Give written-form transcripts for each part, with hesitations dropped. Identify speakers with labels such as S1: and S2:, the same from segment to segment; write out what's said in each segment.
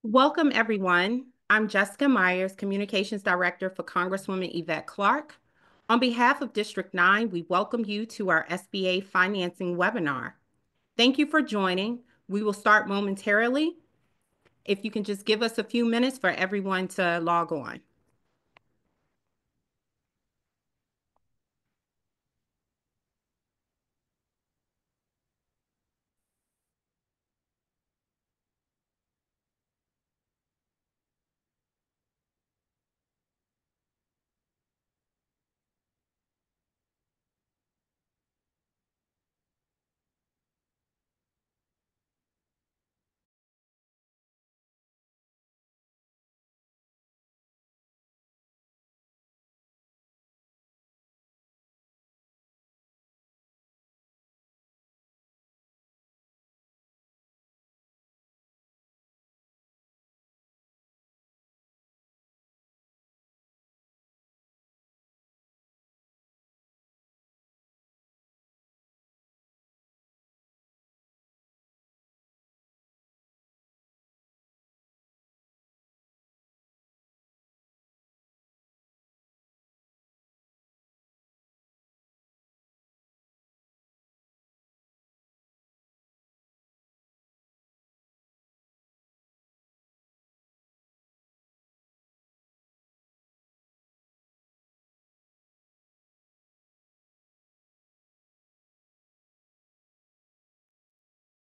S1: Welcome, everyone. I'm Jessica Myers, Communications Director for Congresswoman Yvette Clarke. On behalf of District 9, we welcome you to our SBA financing webinar. Thank you for joining. We will start momentarily. If you can just give us a few minutes for everyone to log on.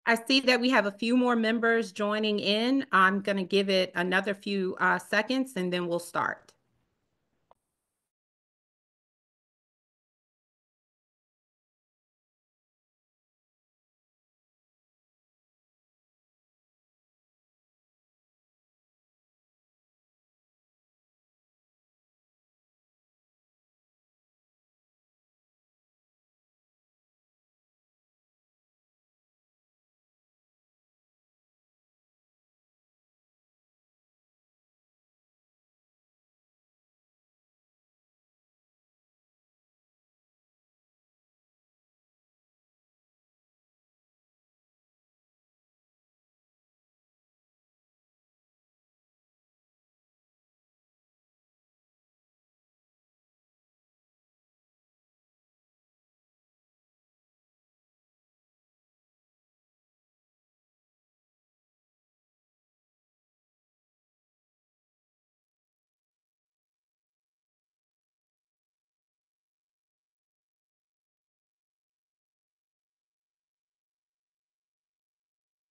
S1: I see that we have a few more members joining in. I'm going to give it another few seconds and then we'll start.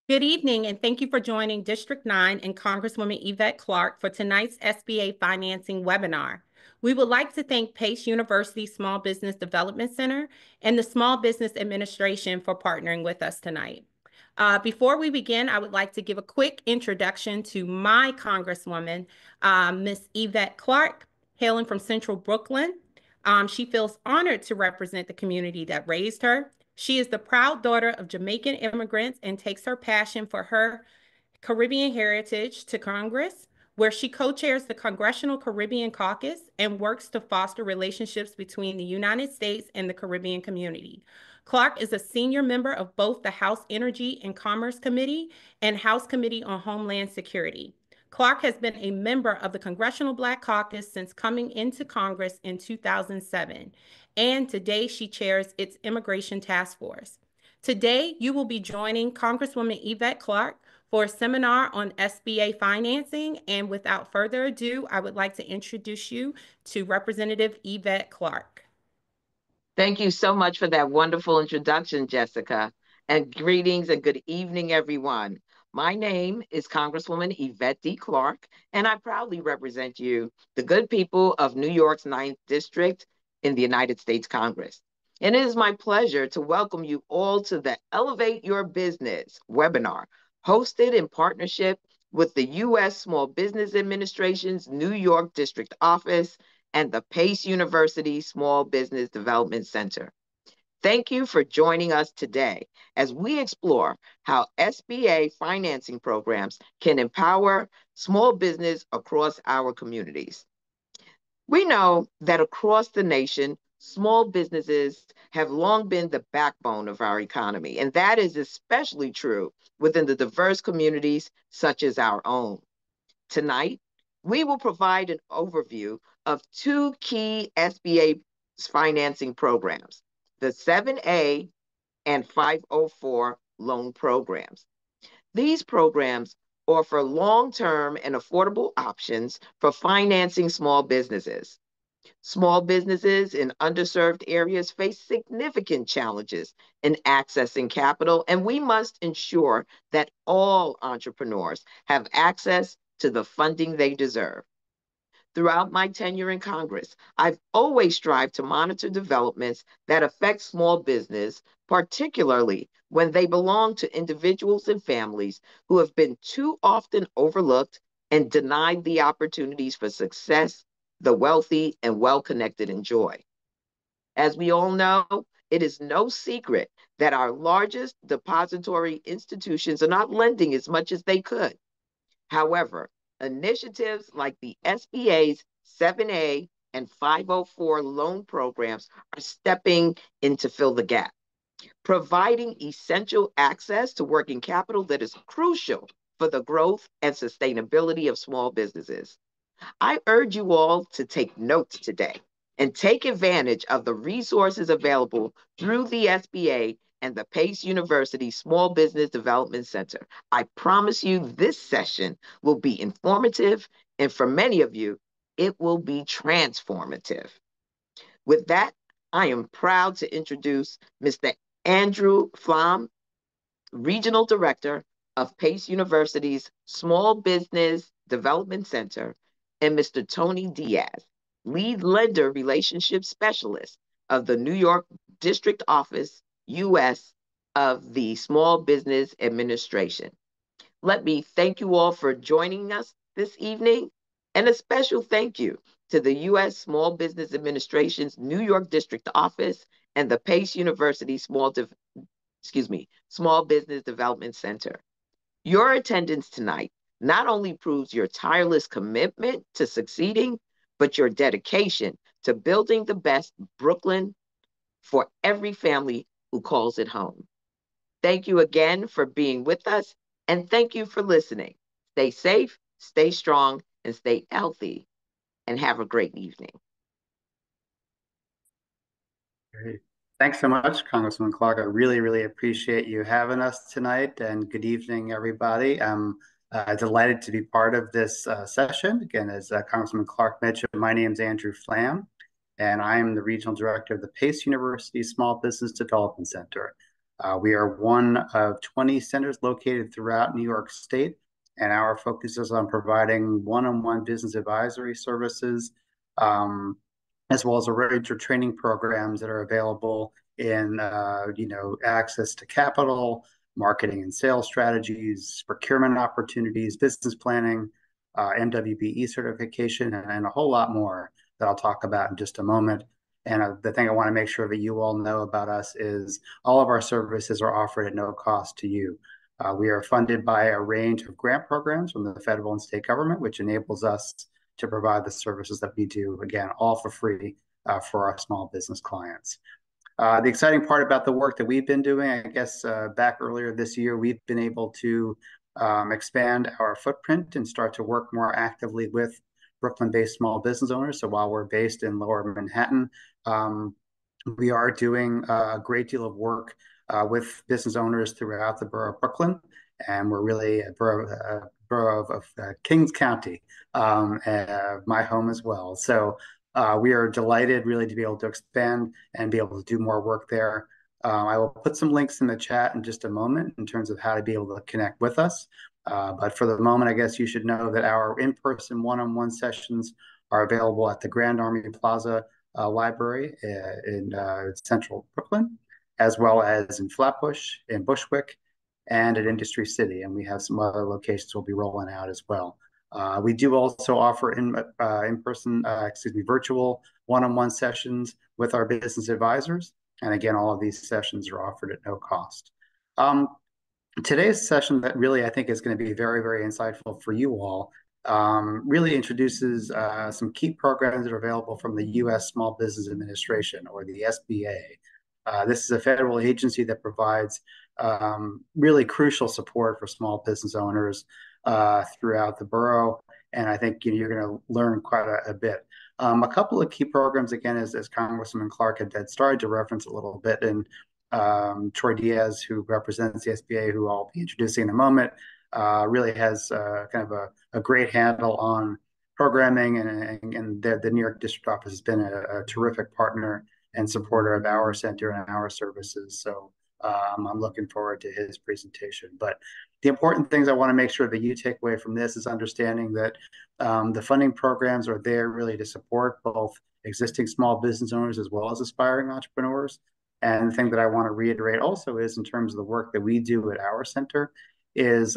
S1: Good evening, and thank you for joining District 9 and Congresswoman Yvette Clarke for tonight's SBA financing webinar. We would like to thank Pace University Small Business Development Center and the Small Business Administration for partnering with us tonight. Before we begin, I would like to give a quick introduction to my Congresswoman, Ms. Yvette Clarke, hailing from Central Brooklyn. She feels honored to represent the community that raised her. She is the proud daughter of Jamaican immigrants and takes her passion for her Caribbean heritage to Congress, where she co-chairs the Congressional Caribbean Caucus and works to foster relationships between the United States and the Caribbean community. Clarke is a senior member of both the House Energy and Commerce Committee and House Committee on Homeland Security. Clarke has been a member of the Congressional Black Caucus since coming into Congress in 2007, and today she chairs its Immigration Task Force. Today, you will be joining Congresswoman Yvette Clarke for a seminar on SBA financing, and without further ado, I would like to introduce you to Representative Yvette Clarke.
S2: Thank you so much for that wonderful introduction, Jessica. And greetings and good evening, everyone. My name is Congresswoman Yvette D. Clarke, and I proudly represent you, the good people of New York's 9th District in the United States Congress. And it is my pleasure to welcome you all to the Elevate Your Business webinar, hosted in partnership with the U.S. Small Business Administration's New York District Office and the Pace University Small Business Development Center. Thank you for joining us today as we explore how SBA financing programs can empower small business across our communities. We know that across the nation, small businesses have long been the backbone of our economy, and that is especially true within the diverse communities such as our own. Tonight, we will provide an overview of two key SBA financing programs, the 7A and 504 loan programs. These programs offer long-term and affordable options for financing small businesses. Small businesses in underserved areas face significant challenges in accessing capital, and we must ensure that all entrepreneurs have access to the funding they deserve. Throughout my tenure in Congress, I've always strived to monitor developments that affect small business, particularly when they belong to individuals and families who have been too often overlooked and denied the opportunities for success the wealthy and well-connected enjoy. As we all know, it is no secret that our largest depository institutions are not lending as much as they could. However, initiatives like the SBA's 7A and 504 loan programs are stepping in to fill the gap, providing essential access to working capital that is crucial for the growth and sustainability of small businesses. I urge you all to take notes today and take advantage of the resources available through the SBA and the Pace University Small Business Development Center. I promise you this session will be informative, and for many of you, it will be transformative. With that, I am proud to introduce Mr. Andrew Flom, Regional Director of Pace University's Small Business Development Center, and Mr. Tony Diaz, Lead Lender Relationship Specialist of the New York District Office, U.S. of the Small Business Administration. Let me thank you all for joining us this evening, and a special thank you to the U.S. Small Business Administration's New York District Office and the Pace University Small Business Development Center. Your attendance tonight not only proves your tireless commitment to succeeding, but your dedication to building the best Brooklyn for every family who calls it home. Thank you again for being with us, and thank you for listening. Stay safe, stay strong, and stay healthy, and have a great evening.
S3: Great. Thanks so much, Congresswoman Clarke. I really, really appreciate you having us tonight, and good evening, everybody. I'm delighted to be part of this session. Again, as Congresswoman Clarke mentioned, my name is Andrew Flam, and I am the Regional Director of the Pace University Small Business Development Center. We are one of 20 centers located throughout New York State, and our focus is on providing one-on-one business advisory services, as well as a range of training programs that are available in, access to capital, marketing and sales strategies, procurement opportunities, business planning, MWBE certification, and a whole lot more that I'll talk about in just a moment. And the thing I want to make sure that you all know about us is all of our services are offered at no cost to you. We are funded by a range of grant programs from the federal and state government, which enables us to provide the services that we do, again, all for free for our small business clients. The exciting part about the work that we've been doing, I guess back earlier this year, we've been able to expand our footprint and start to work more actively with Brooklyn-based small business owners. So while we're based in Lower Manhattan, we are doing a great deal of work with business owners throughout the borough of Brooklyn, and we're really a borough of Kings County, my home as well. So we are delighted really to be able to expand and be able to do more work there. I will put some links in the chat in just a moment in terms of how to be able to connect with us. But for the moment, I guess you should know that our in-person one-on-one sessions are available at the Grand Army Plaza Library in central Brooklyn, as well as in Flatbush, in Bushwick, and at Industry City. And we have some other locations we'll be rolling out as well. We do also offer virtual one-on-one sessions with our business advisors. And again, all of these sessions are offered at no cost. Today's session that really I think is going to be very, very insightful for you all really introduces some key programs that are available from the U.S. Small Business Administration, or the SBA. This is a federal agency that provides really crucial support for small business owners throughout the borough. And I think you're going to learn quite a bit. A couple of key programs, again, as Congresswoman Clarke had started to reference a little bit, and Troy Diaz, who represents the SBA, who I'll be introducing in a moment, really has kind of a great handle on programming, and the New York District Office has been a terrific partner and supporter of our center and our services. So I'm looking forward to his presentation. But the important things I want to make sure that you take away from this is understanding that the funding programs are there really to support both existing small business owners as well as aspiring entrepreneurs. And the thing that I want to reiterate also is in terms of the work that we do at our center is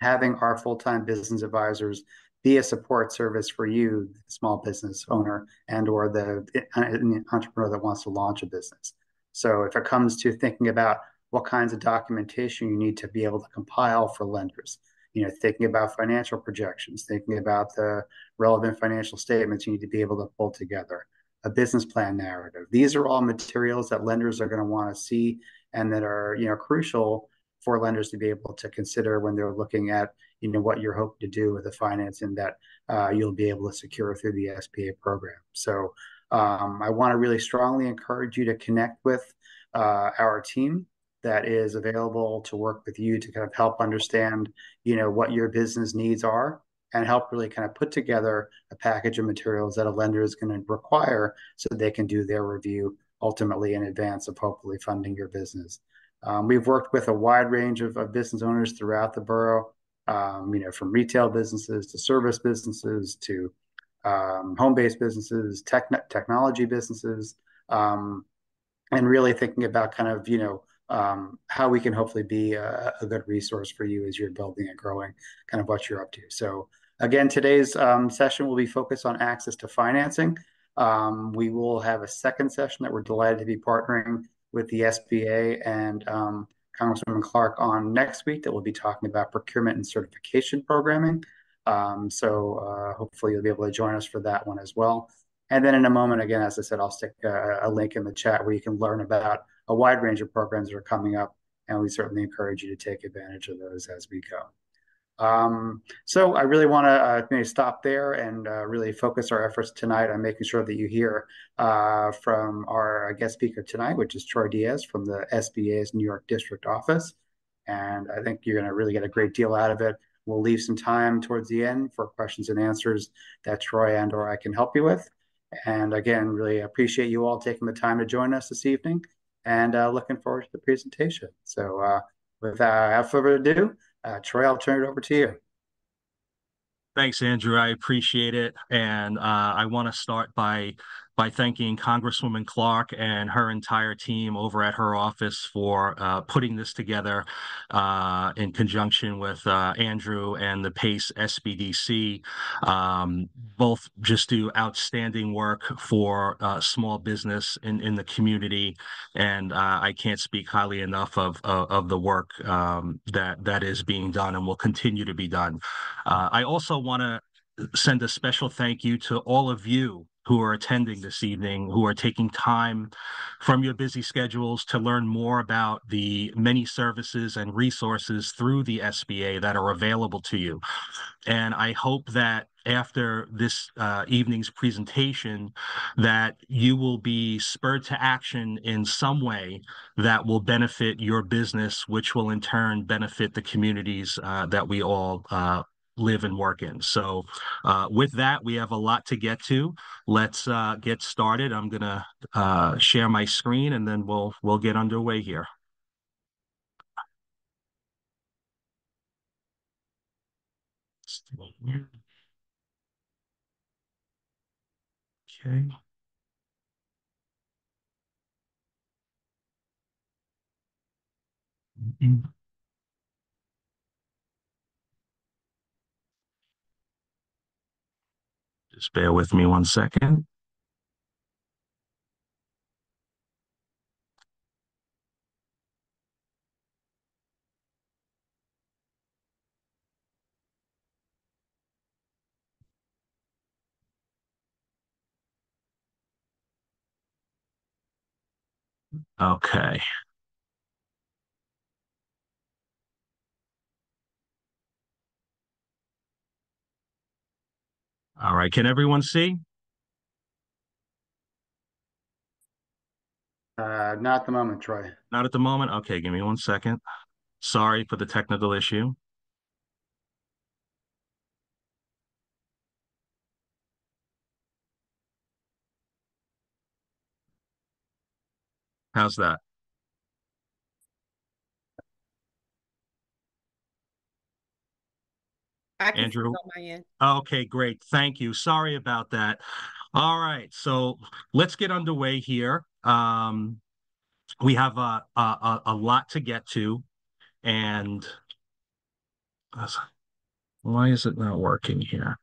S3: having our full-time business advisors be a support service for you, the small business owner and or the entrepreneur that wants to launch a business. So if it comes to thinking about what kinds of documentation you need to be able to compile for lenders, thinking about financial projections, thinking about the relevant financial statements you need to be able to pull together, a business plan narrative. These are all materials that lenders are going to want to see and that are, crucial for lenders to be able to consider when they're looking at, what you're hoping to do with the financing that you'll be able to secure through the SBA program. So I want to really strongly encourage you to connect with our team that is available to work with you to kind of help understand, what your business needs are and help really kind of put together a package of materials that a lender is going to require so they can do their review ultimately in advance of hopefully funding your business. We've worked with a wide range of business owners throughout the borough, from retail businesses to service businesses to home-based businesses, technology businesses, and really thinking about kind of, how we can hopefully be a good resource for you as you're building and growing kind of what you're up to. So again, today's session will be focused on access to financing. We will have a second session that we're delighted to be partnering with the SBA and Congresswoman Clarke on next week that we'll be talking about procurement and certification programming. So hopefully you'll be able to join us for that one as well. And then in a moment, again, as I said, I'll stick a link in the chat where you can learn about a wide range of programs that are coming up, and we certainly encourage you to take advantage of those as we go. So I really want to maybe stop there and really focus our efforts tonight on making sure that you hear from our guest speaker tonight, which is Troy Diaz from the SBA's New York District Office. And I think you're going to really get a great deal out of it. We'll leave some time towards the end for questions and answers that Troy and or I can help you with. And again, really appreciate you all taking the time to join us this evening and looking forward to the presentation. So without further ado, Troy, I'll turn it over to you.
S4: Thanks, Andrew. I appreciate it. And I want to start by thanking Congresswoman Clarke and her entire team over at her office for putting this together in conjunction with Andrew and the PACE SBDC. Both just do outstanding work for small business in the community. And I can't speak highly enough of the work that is being done and will continue to be done. I also want to send a special thank you to all of you who are attending this evening, who are taking time from your busy schedules to learn more about the many services and resources through the SBA that are available to you. And I hope that after this evening's presentation, that you will be spurred to action in some way that will benefit your business, which will in turn benefit the communities that we all live and work in. So with that, we have a lot to get to. Let's get started. I'm going to share my screen and then we'll get underway here. Okay. Just bear with me 1 second. Okay. right, can everyone see?
S3: Not at the moment, Troy.
S4: Not at the moment? Okay, give me 1 second. Sorry for the technical issue. How's that?
S1: I can see it
S4: Andrew?
S1: on my end.
S4: Okay, great. Thank you. Sorry about that. All right, so let's get underway here. We have a lot to get to, and why is it not working here?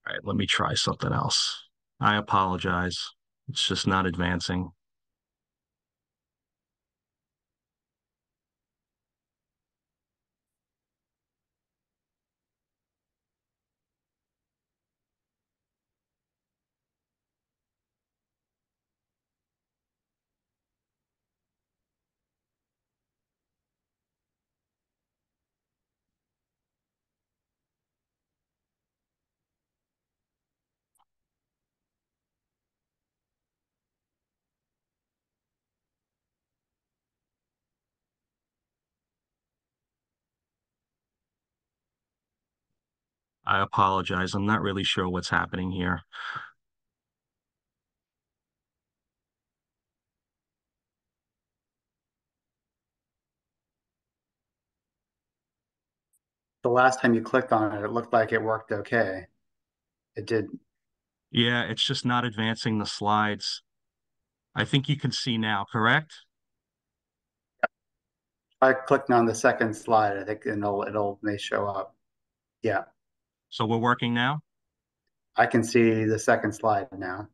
S4: All right, let me try something else. I apologize. It's just not advancing. I apologize. I'm not really sure what's happening here.
S3: The last time you clicked on it, it looked like it worked okay. It did.
S4: Yeah, it's just not advancing the slides. I think you can see now, correct?
S3: I clicked on the second slide. I think it'll may show up. Yeah,
S4: So we're working now?
S3: I can see the second slide now.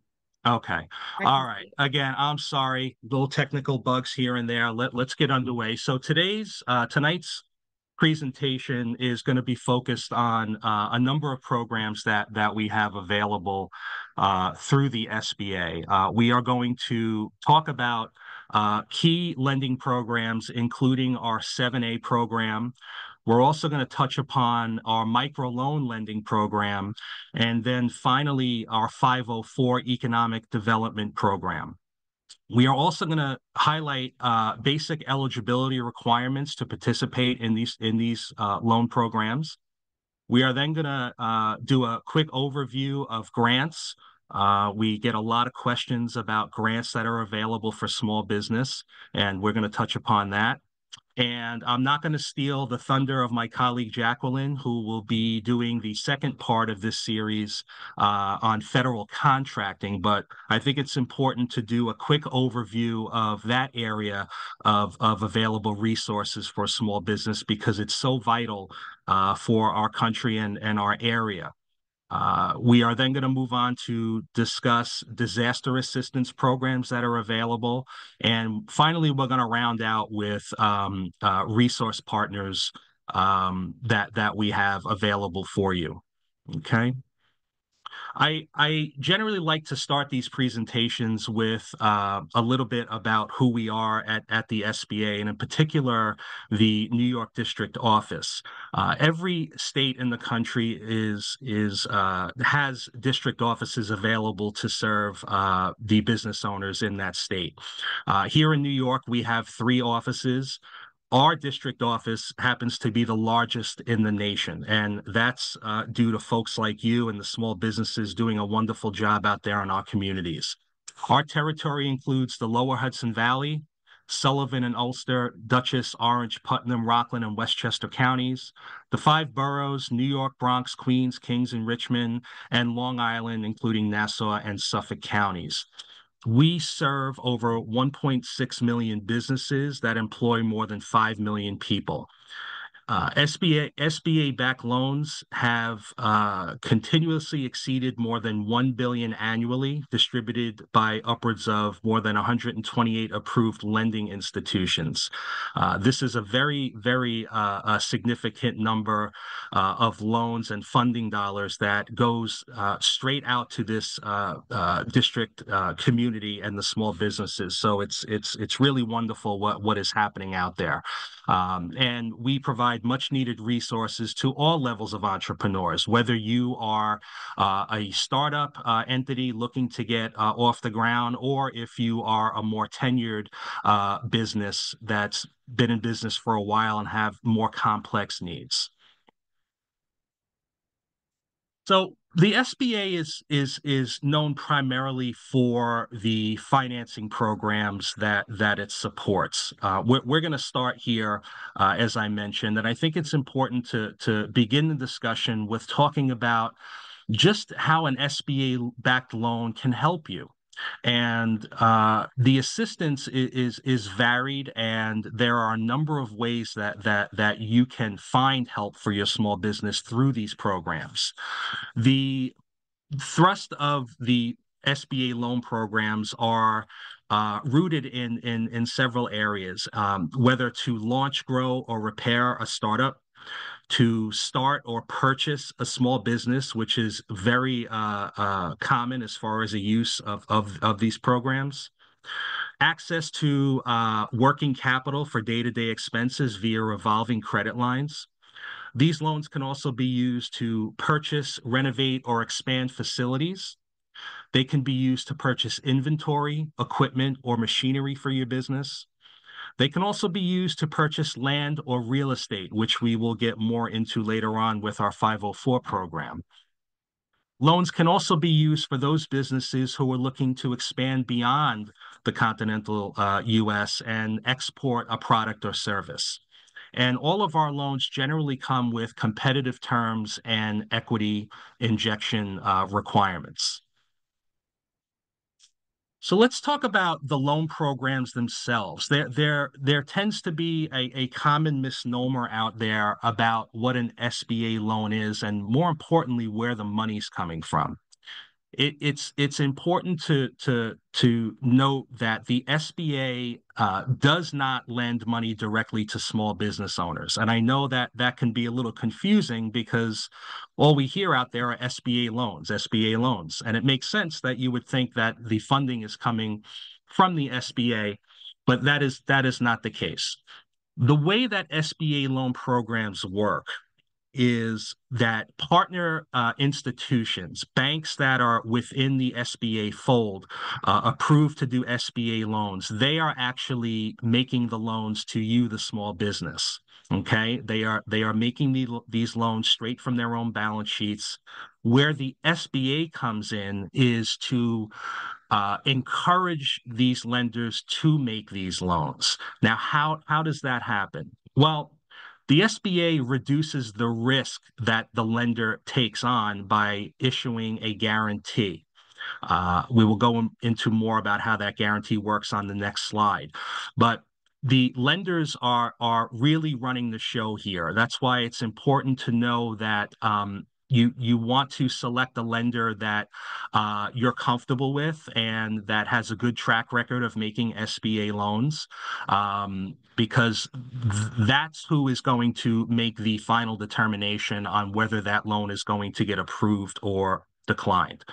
S4: Okay.
S1: I
S4: All
S1: can
S4: right.
S1: see it.
S4: Again, I'm sorry. Little technical bugs here and there. Let's get underway. So tonight's presentation is going to be focused on a number of programs that we have available through the SBA. We are going to talk about key lending programs, including our 7A program. We're also going to touch upon our microloan lending program, and then finally our 504 economic development program. We are also going to highlight basic eligibility requirements to participate in these loan programs. We are then going to do a quick overview of grants. We get a lot of questions about grants that are available for small business, and we're going to touch upon that. And I'm not going to steal the thunder of my colleague Jacqueline, who will be doing the second part of this series on federal contracting. But I think it's important to do a quick overview of that area of available resources for small business because it's so vital for our country and our area. We are then going to move on to discuss disaster assistance programs that are available. And finally, we're going to round out with resource partners that we have available for you. Okay. I generally like to start these presentations with a little bit about who we are at the SBA, and in particular, the New York District Office. Every state in the country has district offices available to serve the business owners in that state. Here in New York, we have 3 offices. Our district office happens to be the largest in the nation, and that's due to folks like you and the small businesses doing a wonderful job out there in our communities. Our territory includes the Lower Hudson Valley, Sullivan and Ulster, Dutchess, Orange, Putnam, Rockland, and Westchester counties, the 5 boroughs, New York, Bronx, Queens, Kings, and Richmond, and Long Island, including Nassau and Suffolk counties. We serve over 1.6 million businesses that employ more than 5 million people. SBA-backed loans have continuously exceeded more than $1 billion annually, distributed by upwards of more than 128 approved lending institutions. This is a very, very significant number of loans and funding dollars that goes straight out to this district community and the small businesses. So it's really wonderful what is happening out there. And we provide much needed resources to all levels of entrepreneurs, whether you are a startup entity looking to get off the ground, or if you are a more tenured business that's been in business for a while and have more complex needs. So the SBA is known primarily for the financing programs that it supports. We're going to start here, as I mentioned, and I think it's important to begin the discussion with talking about just how an SBA-backed loan can help you. And the assistance is varied, and there are a number of ways that you can find help for your small business through these programs. The thrust of the SBA loan programs are rooted in several areas, whether to launch, grow, or repair a startup, to start or purchase a small business, which is very common as far as the use of these programs. Access to working capital for day-to-day expenses via revolving credit lines. These loans can also be used to purchase, renovate, or expand facilities. They can be used to purchase inventory, equipment, or machinery for your business. They can also be used to purchase land or real estate, which we will get more into later on with our 504 program. Loans can also be used for those businesses who are looking to expand beyond the continental U.S. and export a product or service. And all of our loans generally come with competitive terms and equity injection requirements. So let's talk about the loan programs themselves. There tends to be a common misnomer out there about what an SBA loan is, and more importantly, where the money's coming from. It's important to note that the SBA does not lend money directly to small business owners. And I know that can be a little confusing because all we hear out there are SBA loans. And it makes sense that you would think that the funding is coming from the SBA, but that is not the case. The way that SBA loan programs work is that partner institutions, banks that are within the SBA fold, approved to do SBA loans, they are actually making the loans to you, the small business. Okay, they are making these loans straight from their own balance sheets. Where the SBA comes in is to encourage these lenders to make these loans. Now, how does that happen? Well, the SBA reduces the risk that the lender takes on by issuing a guarantee. We will go into more about how that guarantee works on the next slide. But the lenders are really running the show here. That's why it's important to know that you want to select a lender that you're comfortable with and that has a good track record of making SBA loans, because that's who is going to make the final determination on whether that loan is going to get approved or declined.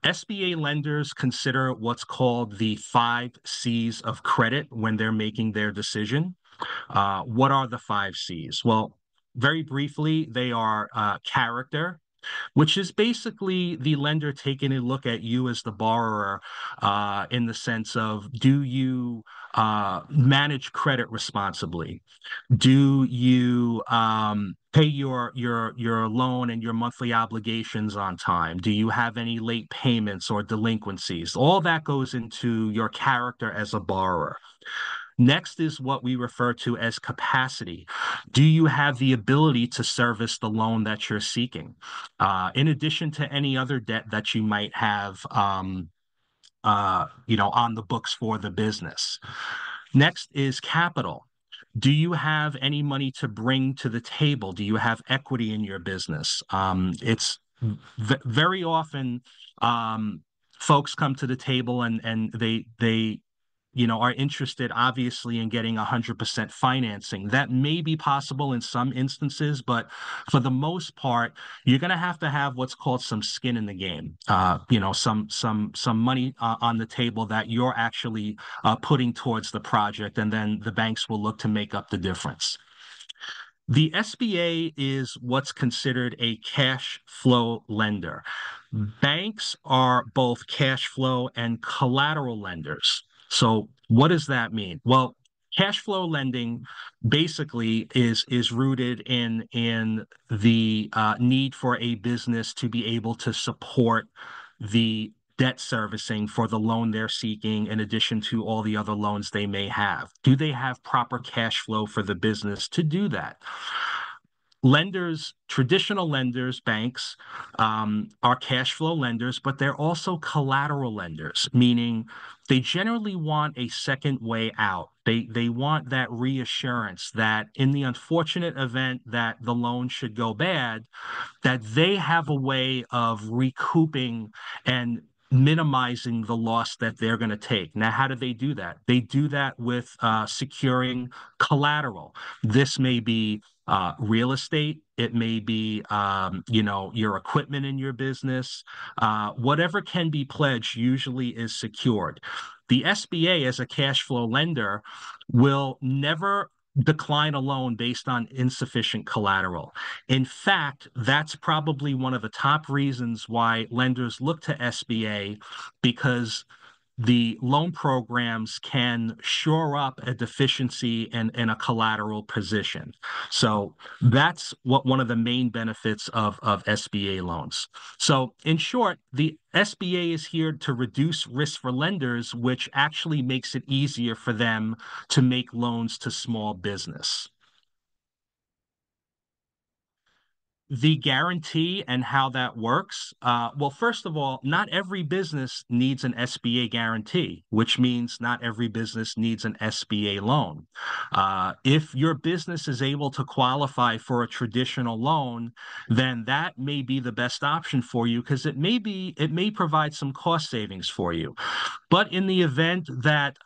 S4: SBA lenders consider what's called the 5 C's of credit when they're making their decision. What are the 5 C's? Well, very briefly, they are character, which is basically the lender taking a look at you as the borrower in the sense of, do you manage credit responsibly? Do you pay your loan and your monthly obligations on time? Do you have any late payments or delinquencies? All that goes into your character as a borrower. Next is what we refer to as capacity. Do you have the ability to service the loan that you're seeking? In addition to any other debt that you might have, on the books for the business. Next is capital. Do you have any money to bring to the table? Do you have equity in your business? It's very often folks come to the table and they are interested, obviously, in getting 100% financing. That may be possible in some instances, but for the most part, you're going to have what's called some skin in the game. Some money on the table that you're actually putting towards the project, and then the banks will look to make up the difference. The SBA is what's considered a cash flow lender. Banks are both cash flow and collateral lenders. So what does that mean? Well, cash flow lending basically is rooted in the need for a business to be able to support the debt servicing for the loan they're seeking, in addition to all the other loans they may have. Do they have proper cash flow for the business to do that? Lenders, traditional lenders, banks, are cash flow lenders, but they're also collateral lenders, meaning they generally want a second way out. They want that reassurance that in the unfortunate event that the loan should go bad, that they have a way of recouping and minimizing the loss that they're going to take. Now, how do they do that? They do that with securing collateral. This may be real estate. It may be, your equipment in your business. Whatever can be pledged usually is secured. The SBA, as a cash flow lender, will never decline a loan based on insufficient collateral. In fact, that's probably one of the top reasons why lenders look to SBA, because the loan programs can shore up a deficiency in a collateral position. So that's one of the main benefits of SBA loans. So in short, the SBA is here to reduce risk for lenders, which actually makes it easier for them to make loans to small business. The guarantee and how that works. Well, first of all, not every business needs an SBA guarantee, which means not every business needs an SBA loan. If your business is able to qualify for a traditional loan, then that may be the best option for you, because it may provide some cost savings for you. But in the event that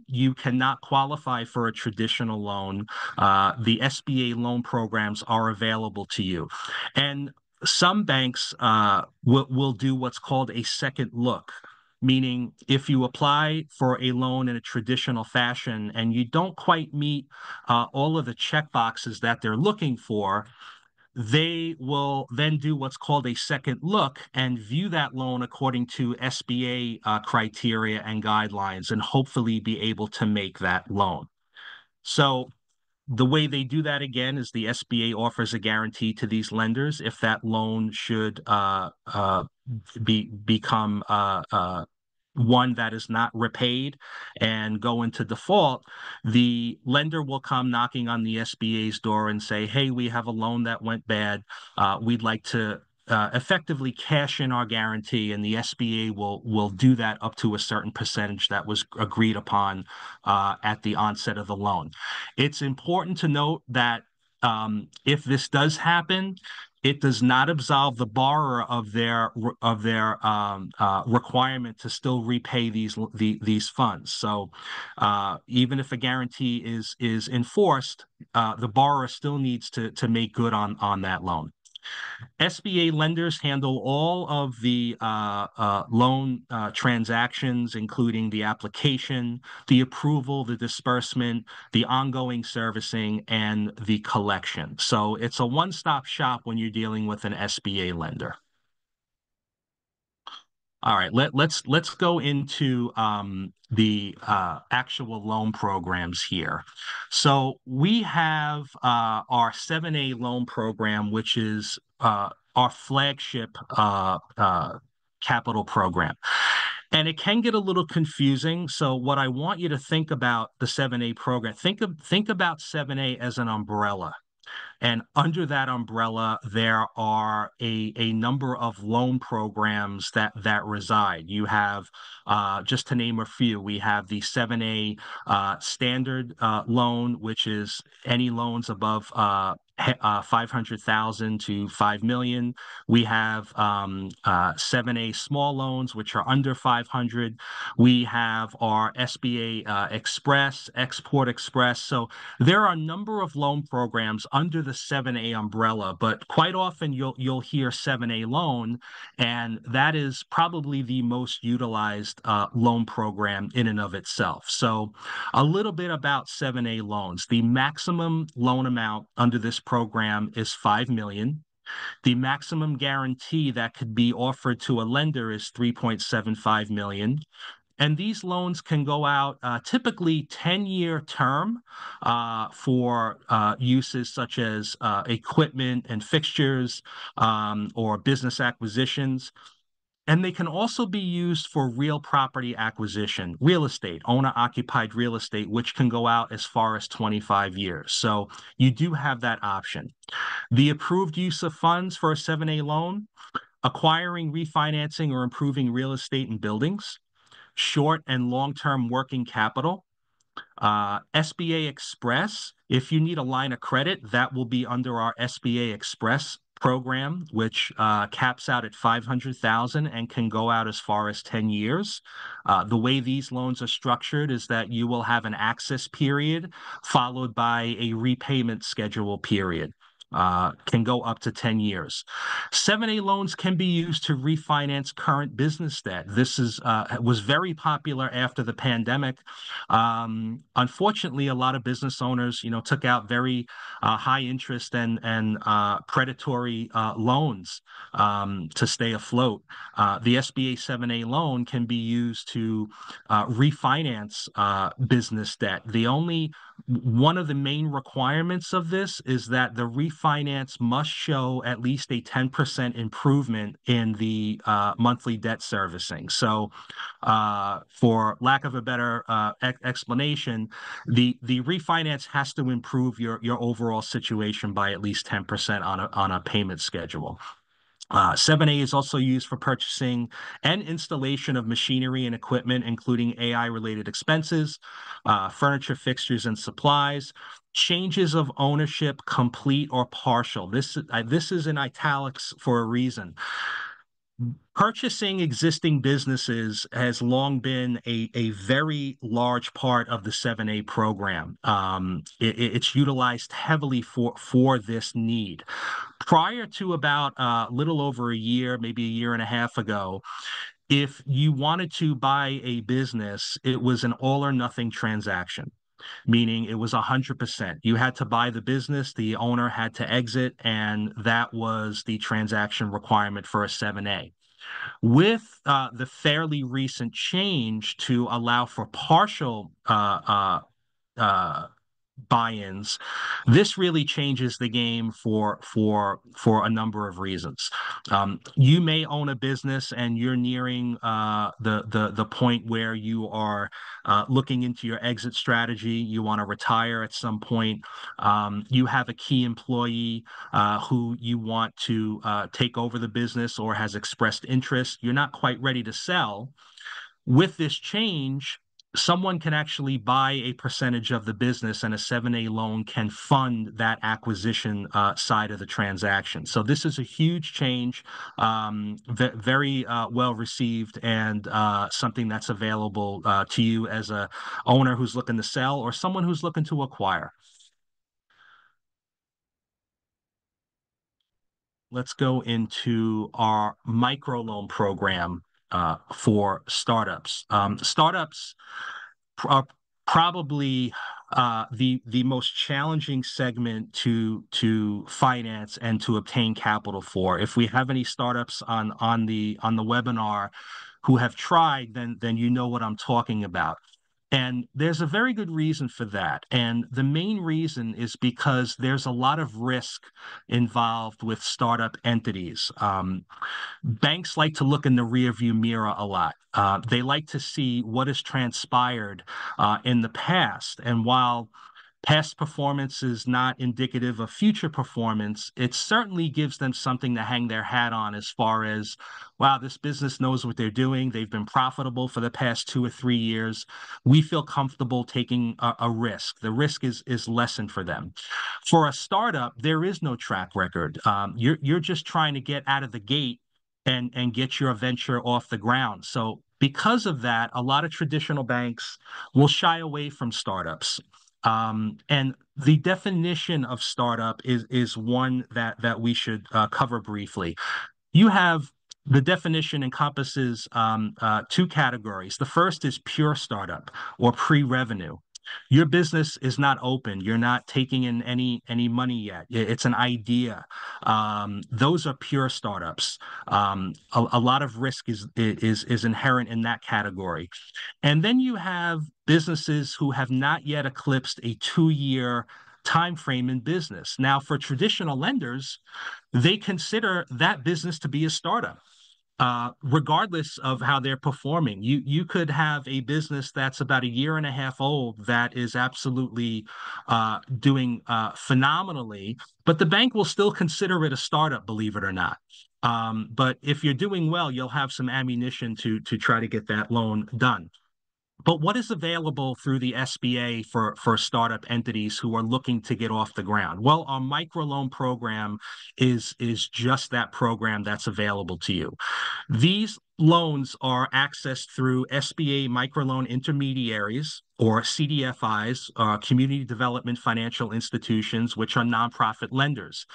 S4: you cannot qualify for a traditional loan, the SBA loan programs are available to you. And some banks will do what's called a second look, meaning if you apply for a loan in a traditional fashion and you don't quite meet all of the check boxes that they're looking for, they will then do what's called a second look and view that loan according to SBA criteria and guidelines, and hopefully be able to make that loan. So the way they do that, again, is the SBA offers a guarantee to these lenders. If that loan should become one that is not repaid and go into default, the lender will come knocking on the SBA's door and say, hey, we have a loan that went bad. We'd like to effectively cash in our guarantee, and the SBA will do that up to a certain percentage that was agreed upon at the onset of the loan. It's important to note that if this does happen, it does not absolve the borrower of their requirement to still repay these funds. So even if a guarantee is enforced, the borrower still needs to make good on that loan. SBA lenders handle all of the loan transactions, including the application, the approval, the disbursement, the ongoing servicing, and the collection. So it's a one-stop shop when you're dealing with an SBA lender. All right, let's go into the actual loan programs here. So we have our 7A loan program, which is our flagship capital program. And it can get a little confusing. So what I want you to think about the 7A program, think about 7A as an umbrella. And under that umbrella, there are a number of loan programs that reside. You have, just to name a few, we have the 7A standard loan, which is any loans above 500,000 to 5 million. We have 7A small loans, which are under 500. We have our SBA Express, Export Express. So there are a number of loan programs under the 7A umbrella, but quite often you'll hear 7A loan, and that is probably the most utilized loan program in and of itself. So a little bit about 7A loans. The maximum loan amount under this program is 5 million. The maximum guarantee that could be offered to a lender is 3.75 million. And these loans can go out typically 10-year term for uses such as equipment and fixtures or business acquisitions. And they can also be used for real property acquisition, real estate, owner-occupied real estate, which can go out as far as 25 years. So you do have that option. The approved use of funds for a 7A loan: acquiring, refinancing, or improving real estate and buildings; short and long-term working capital; SBA Express. If you need a line of credit, that will be under our SBA Express program, which caps out at 500,000 and can go out as far as 10 years. The way these loans are structured is that you will have an access period followed by a repayment schedule period. Can go up to 10 years. 7A loans can be used to refinance current business debt. This was very popular after the pandemic. Unfortunately, a lot of business owners, took out very high interest and predatory loans to stay afloat. The SBA 7A loan can be used to refinance business debt. One of the main requirements of this is that the refinance must show at least a 10% improvement in the monthly debt servicing. So for lack of a better explanation, the refinance has to improve your overall situation by at least 10% on a payment schedule. 7A is also used for purchasing and installation of machinery and equipment, including AI-related expenses, furniture, fixtures, and supplies; changes of ownership, complete or partial. This is in italics for a reason. Purchasing existing businesses has long been a very large part of the 7A program. It's utilized heavily for this need. Prior to about a little over a year, maybe a year and a half ago, if you wanted to buy a business, it was an all or nothing transaction, meaning it was 100%. You had to buy the business, the owner had to exit, and that was the transaction requirement for a 7A. With the fairly recent change to allow for partial buy-ins, this really changes the game for a number of reasons. You may own a business and you're nearing the point where you are looking into your exit strategy. You want to retire at some point. You have a key employee who you want to take over the business or has expressed interest. You're not quite ready to sell. With this change, someone can actually buy a percentage of the business, and a 7A loan can fund that acquisition side of the transaction. So this is a huge change, very well received, and something that's available to you as a owner who's looking to sell or someone who's looking to acquire. Let's go into our microloan program for startups. Startups are probably the most challenging segment to finance and to obtain capital for. If we have any startups on the webinar who have tried, then you know what I'm talking about. And there's a very good reason for that. And the main reason is because there's a lot of risk involved with startup entities. Banks like to look in the rearview mirror a lot. They like to see what has transpired in the past. And while past performance is not indicative of future performance, it certainly gives them something to hang their hat on as far as, wow, this business knows what they're doing. They've been profitable for the past 2 or 3 years. We feel comfortable taking a risk. The risk is lessened for them. For a startup, there is no track record. You're just trying to get out of the gate and get your venture off the ground. So because of that, a lot of traditional banks will shy away from startups. And the definition of startup is one that we should cover briefly. You have the definition encompasses two categories. The first is pure startup or pre-revenue. Your business is not open. You're not taking in any money yet. It's an idea. Those are pure startups. A lot of risk is inherent in that category. And then you have businesses who have not yet eclipsed a 2-year time frame in business. Now, for traditional lenders, they consider that business to be a startup. Regardless of how they're performing, you could have a business that's about a year and a half old that is absolutely doing phenomenally, but the bank will still consider it a startup, believe it or not. But if you're doing well, you'll have some ammunition to try to get that loan done. But what is available through the SBA for startup entities who are looking to get off the ground? Well, our microloan program is just that program that's available to you. These loans are accessed through SBA microloan intermediaries or CDFIs, community development financial institutions, which are nonprofit lenders.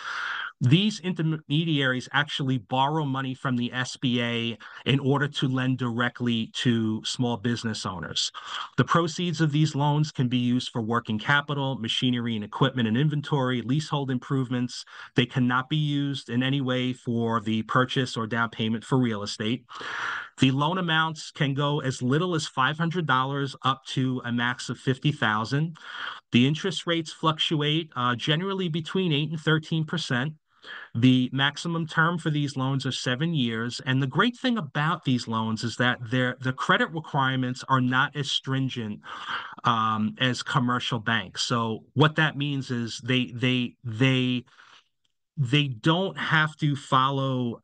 S4: These intermediaries actually borrow money from the SBA in order to lend directly to small business owners. The proceeds of these loans can be used for working capital, machinery and equipment and inventory, leasehold improvements. They cannot be used in any way for the purchase or down payment for real estate. The loan amounts can go as little as $500 up to a max of $50,000. The interest rates fluctuate generally between 8 and 13%. The maximum term for these loans are 7 years. And the great thing about these loans is that the credit requirements are not as stringent as commercial banks. So what that means is they don't have to follow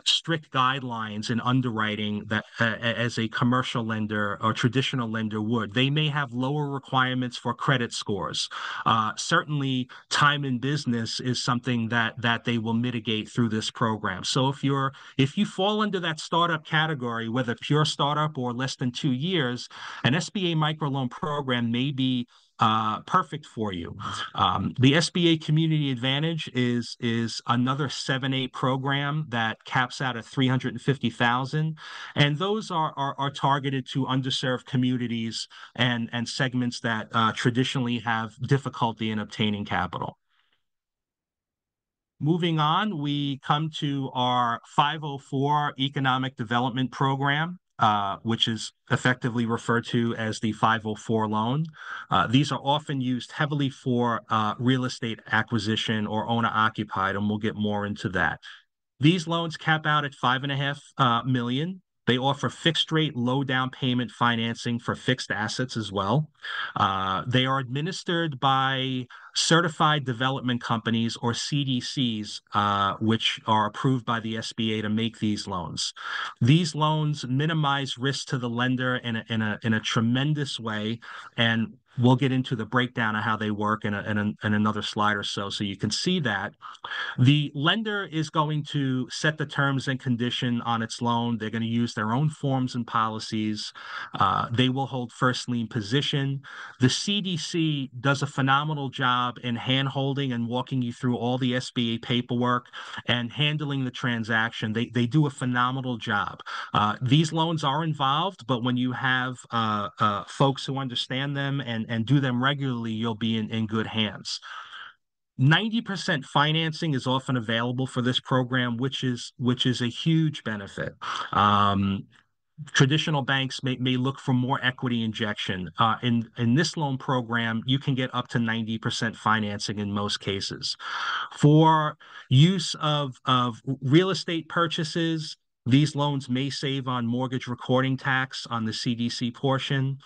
S4: strict guidelines in underwriting that as a commercial lender or traditional lender would. They may have lower requirements for credit scores. Certainly, time in business is something that they will mitigate through this program. So if you fall under that startup category, whether pure startup or less than 2 years, an SBA microloan program may be perfect for you. The SBA Community Advantage is another 7(a) program that caps out at $350,000, and those are targeted to underserved communities and segments that traditionally have difficulty in obtaining capital. Moving on, we come to our 504 Economic Development Program, which is effectively referred to as the 504 loan. These are often used heavily for real estate acquisition or owner-occupied, and we'll get more into that. These loans cap out at $5.5 million. They offer fixed rate, low down payment financing for fixed assets as well. They are administered by certified development companies or CDCs, which are approved by the SBA to make these loans. These loans minimize risk to the lender in a tremendous way, and we'll get into the breakdown of how they work in another slide or so you can see that. The lender is going to set the terms and condition on its loan. They're going to use their own forms and policies. They will hold first lien position. The CDC does a phenomenal job in hand-holding and walking you through all the SBA paperwork and handling the transaction. They do a phenomenal job. These loans are involved, but when you have folks who understand them and do them regularly, you'll be in good hands. 90% financing is often available for this program, which is a huge benefit. Traditional banks may look for more equity injection. In this loan program, you can get up to 90% financing in most cases. For use of real estate purchases, These loans may save on mortgage recording tax on the CDC portion,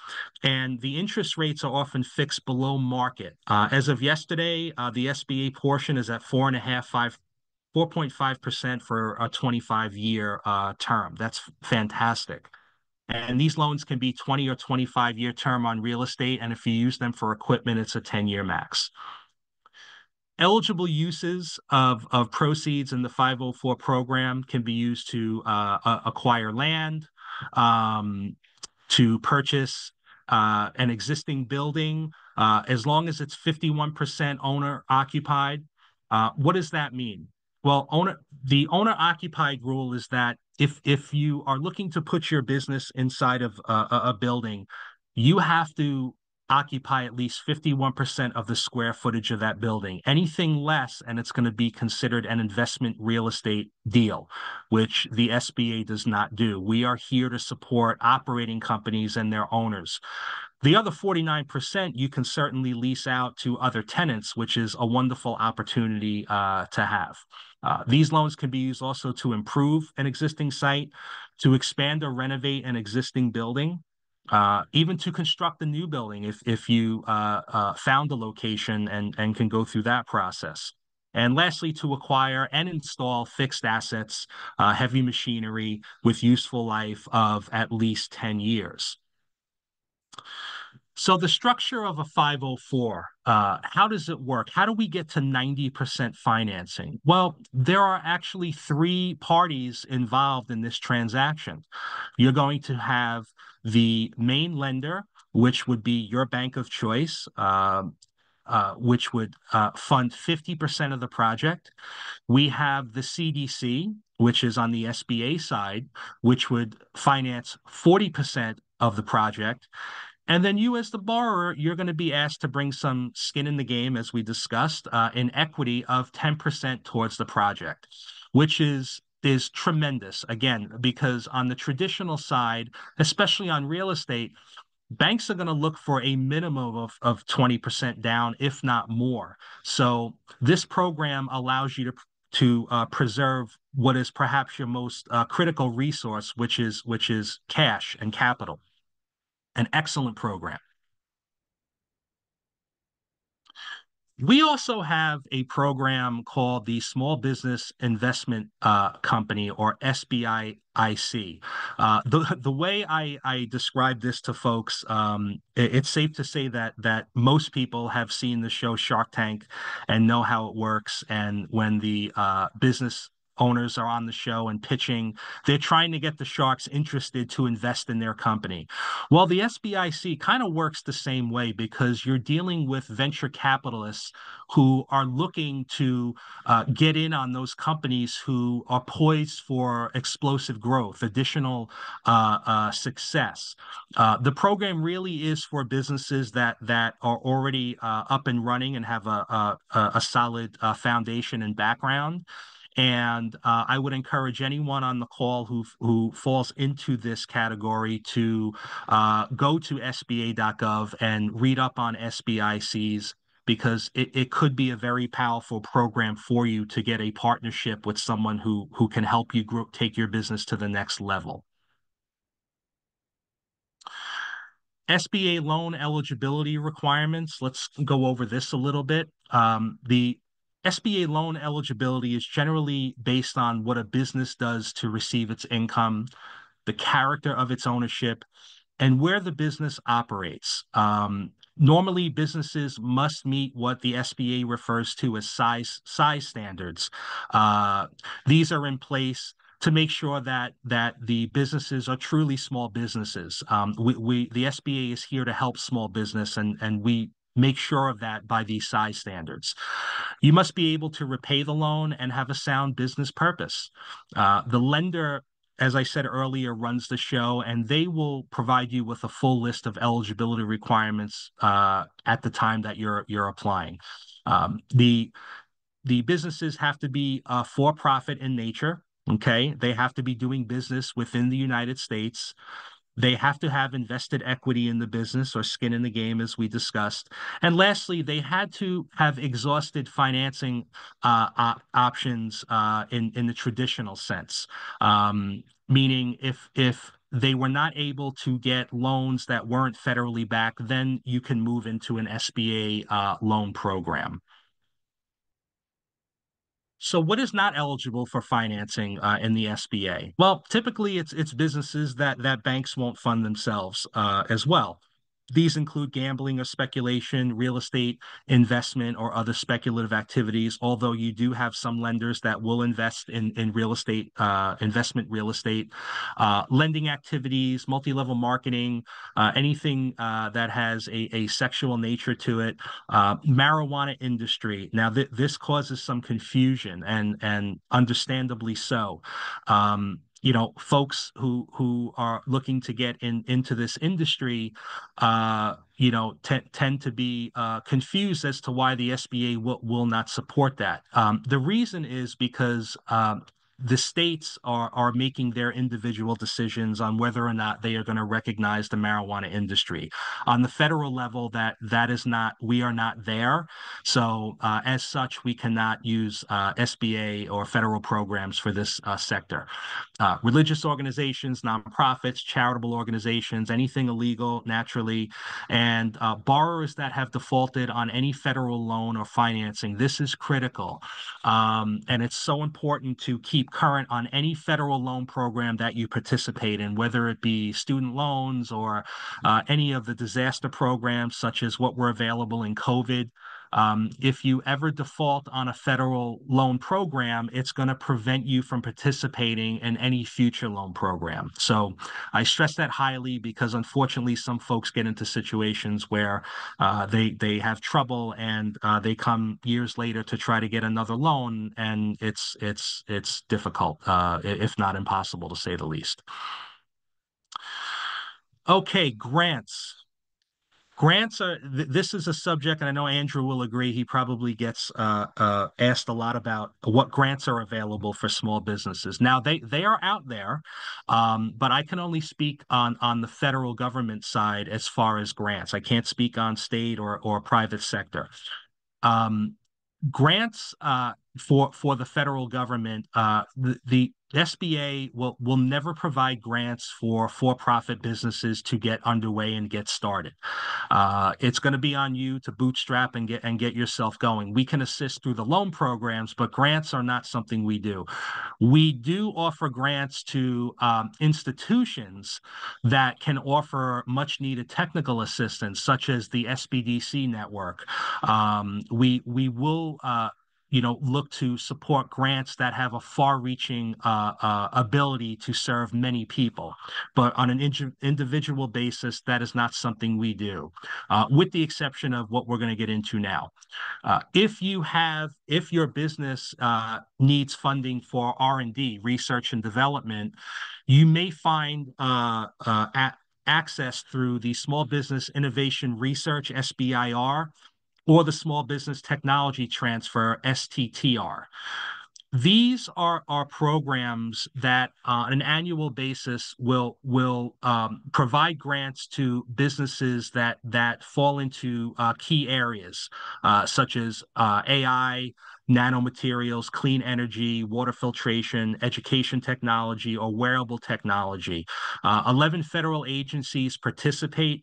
S4: and the interest rates are often fixed below market. As of yesterday, the SBA portion is at 4.5% for a 25-year term. That's fantastic. And these loans can be 20 or 25-year term on real estate, and if you use them for equipment, it's a 10-year max. Eligible uses of proceeds in the 504 program can be used to acquire land, to purchase an existing building, as long as it's 51% owner occupied. What does that mean? Well, the owner occupied rule is that if you are looking to put your business inside of a building, you have to occupy at least 51% of the square footage of that building. Anything less, and it's going to be considered an investment real estate deal, which the SBA does not do. We are here to support operating companies and their owners. The other 49% you can certainly lease out to other tenants, which is a wonderful opportunity to have. These loans can be used also to improve an existing site, to expand or renovate an existing building, even to construct a new building if you found a location and can go through that process. And lastly, to acquire and install fixed assets, heavy machinery with useful life of at least 10 years. So the structure of a 504, how does it work? How do we get to 90% financing? Well, there are actually three parties involved in this transaction. You're going to have the main lender, which would be your bank of choice, which would fund 50% of the project. We have the CDC, which is on the SBA side, which would finance 40% of the project. And then you, as the borrower, you're going to be asked to bring some skin in the game, as we discussed, in equity of 10% towards the project, which is tremendous, again, because on the traditional side, especially on real estate, banks are going to look for a minimum of 20% down, if not more. So this program allows you to preserve what is perhaps your most critical resource, which is cash and capital. An excellent program. We also have a program called the Small Business Investment Company, or SBIC. The way I describe this to folks, it's safe to say that most people have seen the show Shark Tank and know how it works. And when the business owners are on the show and pitching, they're trying to get the sharks interested to invest in their company. Well, the SBIC kind of works the same way, because you're dealing with venture capitalists who are looking to get in on those companies who are poised for explosive growth, additional success. The program really is for businesses that are already up and running and have a solid foundation and background. And I would encourage anyone on the call who falls into this category to go to SBA.gov and read up on SBICs, because it could be a very powerful program for you to get a partnership with someone who can help you take your business to the next level. SBA loan eligibility requirements. Let's go over this a little bit. The SBA loan eligibility is generally based on what a business does to receive its income, the character of its ownership, and where the business operates. Normally, businesses must meet what the SBA refers to as size standards. These are in place to make sure that the businesses are truly small businesses. The SBA is here to help small business, and we make sure of that by these size standards. You must be able to repay the loan and have a sound business purpose. The lender, as I said earlier, runs the show, and they will provide you with a full list of eligibility requirements at the time that you're applying. The businesses have to be for-profit in nature. Okay, they have to be doing business within the United States. They have to have invested equity in the business or skin in the game, as we discussed. And lastly, they had to have exhausted financing options in the traditional sense, meaning if they were not able to get loans that weren't federally backed, then you can move into an SBA loan program. So what is not eligible for financing in the SBA? Well, typically it's businesses that banks won't fund themselves as well. These include gambling or speculation, real estate investment, or other speculative activities, although you do have some lenders that will invest in real estate, investment real estate, lending activities, multi-level marketing, anything that has a sexual nature to it, marijuana industry. Now, this causes some confusion and understandably so. Folks who are looking to get into this industry, tend to be confused as to why the SBA will not support that. The reason is because the states are making their individual decisions on whether or not they are going to recognize the marijuana industry. On the federal level, that is not, we are not there. So as such, we cannot use SBA or federal programs for this sector. Religious organizations, nonprofits, charitable organizations, anything illegal, naturally, and borrowers that have defaulted on any federal loan or financing. This is critical. And it's so important to keep current on any federal loan program that you participate in, whether it be student loans or any of the disaster programs, such as what were available in COVID. If you ever default on a federal loan program, it's going to prevent you from participating in any future loan program. So I stress that highly because unfortunately some folks get into situations where they have trouble and they come years later to try to get another loan, and it's difficult, if not impossible, to say the least. Okay, grants. Grants are, this is a subject, and I know Andrew will agree, he probably gets asked a lot about what grants are available for small businesses. Now, they are out there, but I can only speak on the federal government side as far as grants. I can't speak on state or private sector. Grants for the federal government, the SBA will never provide grants for for-profit businesses to get underway and get started. It's going to be on you to bootstrap and get yourself going. We can assist through the loan programs, but grants are not something we do. We do offer grants to institutions that can offer much needed technical assistance, such as the SBDC network. We will look to support grants that have a far-reaching ability to serve many people. But on an individual basis, that is not something we do, with the exception of what we're going to get into now. If your business needs funding for R&D, research and development, you may find access through the Small Business Innovation Research, SBIR, or the Small Business Technology Transfer, STTR. These are programs that on an annual basis will provide grants to businesses that fall into key areas, such as AI, nanomaterials, clean energy, water filtration, education technology, or wearable technology. 11 federal agencies participate.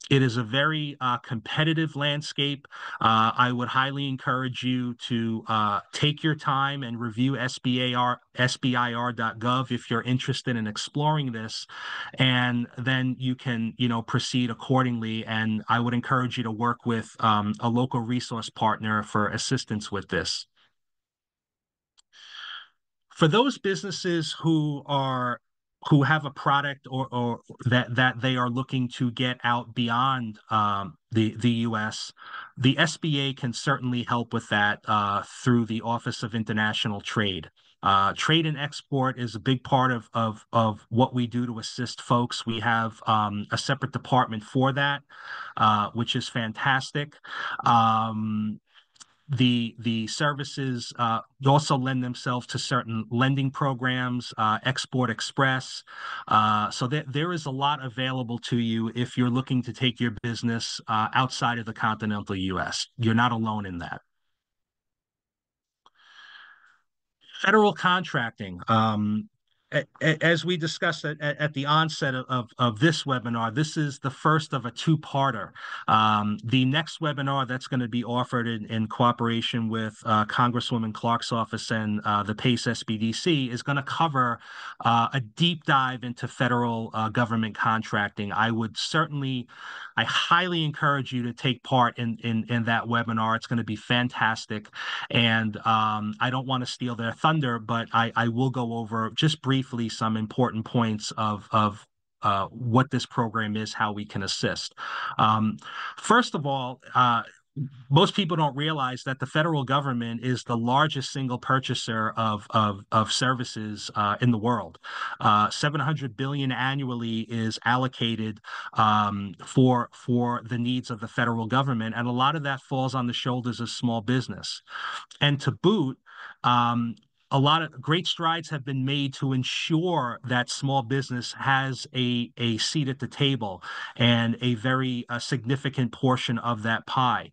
S4: It is a very competitive landscape. I would highly encourage you to take your time and review SBIR.gov if you're interested in exploring this, and then you can, proceed accordingly. And I would encourage you to work with a local resource partner for assistance with this. For those businesses who have a product or that they are looking to get out beyond the U.S., the SBA can certainly help with that through the Office of International Trade. Trade and export is a big part of what we do to assist folks. We have a separate department for that, which is fantastic. the services also lend themselves to certain lending programs, Export Express. So there is a lot available to you if you're looking to take your business outside of the continental U.S. You're not alone in that. Federal contracting. As we discussed at the onset of this webinar, this is the first of a two-parter. The next webinar that's going to be offered in cooperation with Congresswoman Clarke's office and the PACE SBDC is going to cover a deep dive into federal government contracting. I highly encourage you to take part in that webinar. It's going to be fantastic. And I don't want to steal their thunder, but I will go over just briefly some important points of what this program is, how we can assist. First of all, most people don't realize that the federal government is the largest single purchaser of services in the world. $700 billion annually is allocated for the needs of the federal government, and a lot of that falls on the shoulders of small business. And to boot, a lot of great strides have been made to ensure that small business has a seat at the table and a very significant portion of that pie.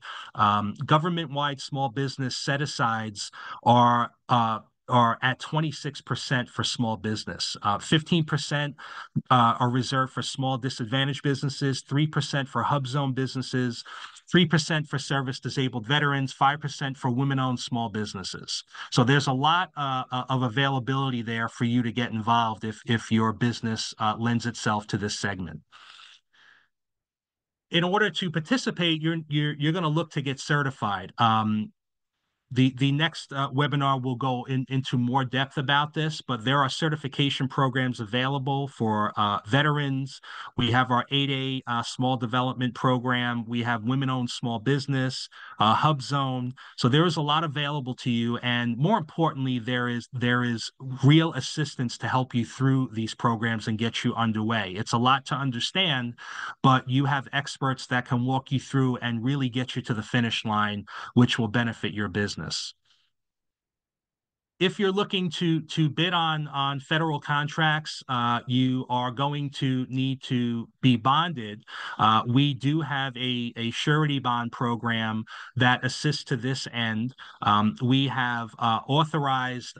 S4: Government-wide small business set-asides are at 26% for small business. 15% are reserved for small disadvantaged businesses, 3% for hub zone businesses, 3% for service-disabled veterans, 5% for women-owned small businesses. So there's a lot of availability there for you to get involved if your business lends itself to this segment. In order to participate, you're going to look to get certified. The next webinar will go into more depth about this, but there are certification programs available for veterans. We have our 8A small development program. We have women-owned small business, Hub Zone. So there is a lot available to you, and more importantly, there is real assistance to help you through these programs and get you underway. It's a lot to understand, but you have experts that can walk you through and really get you to the finish line, which will benefit your business. If you're looking to bid on federal contracts, you are going to need to be bonded. We do have a surety bond program that assists to this end. We have authorized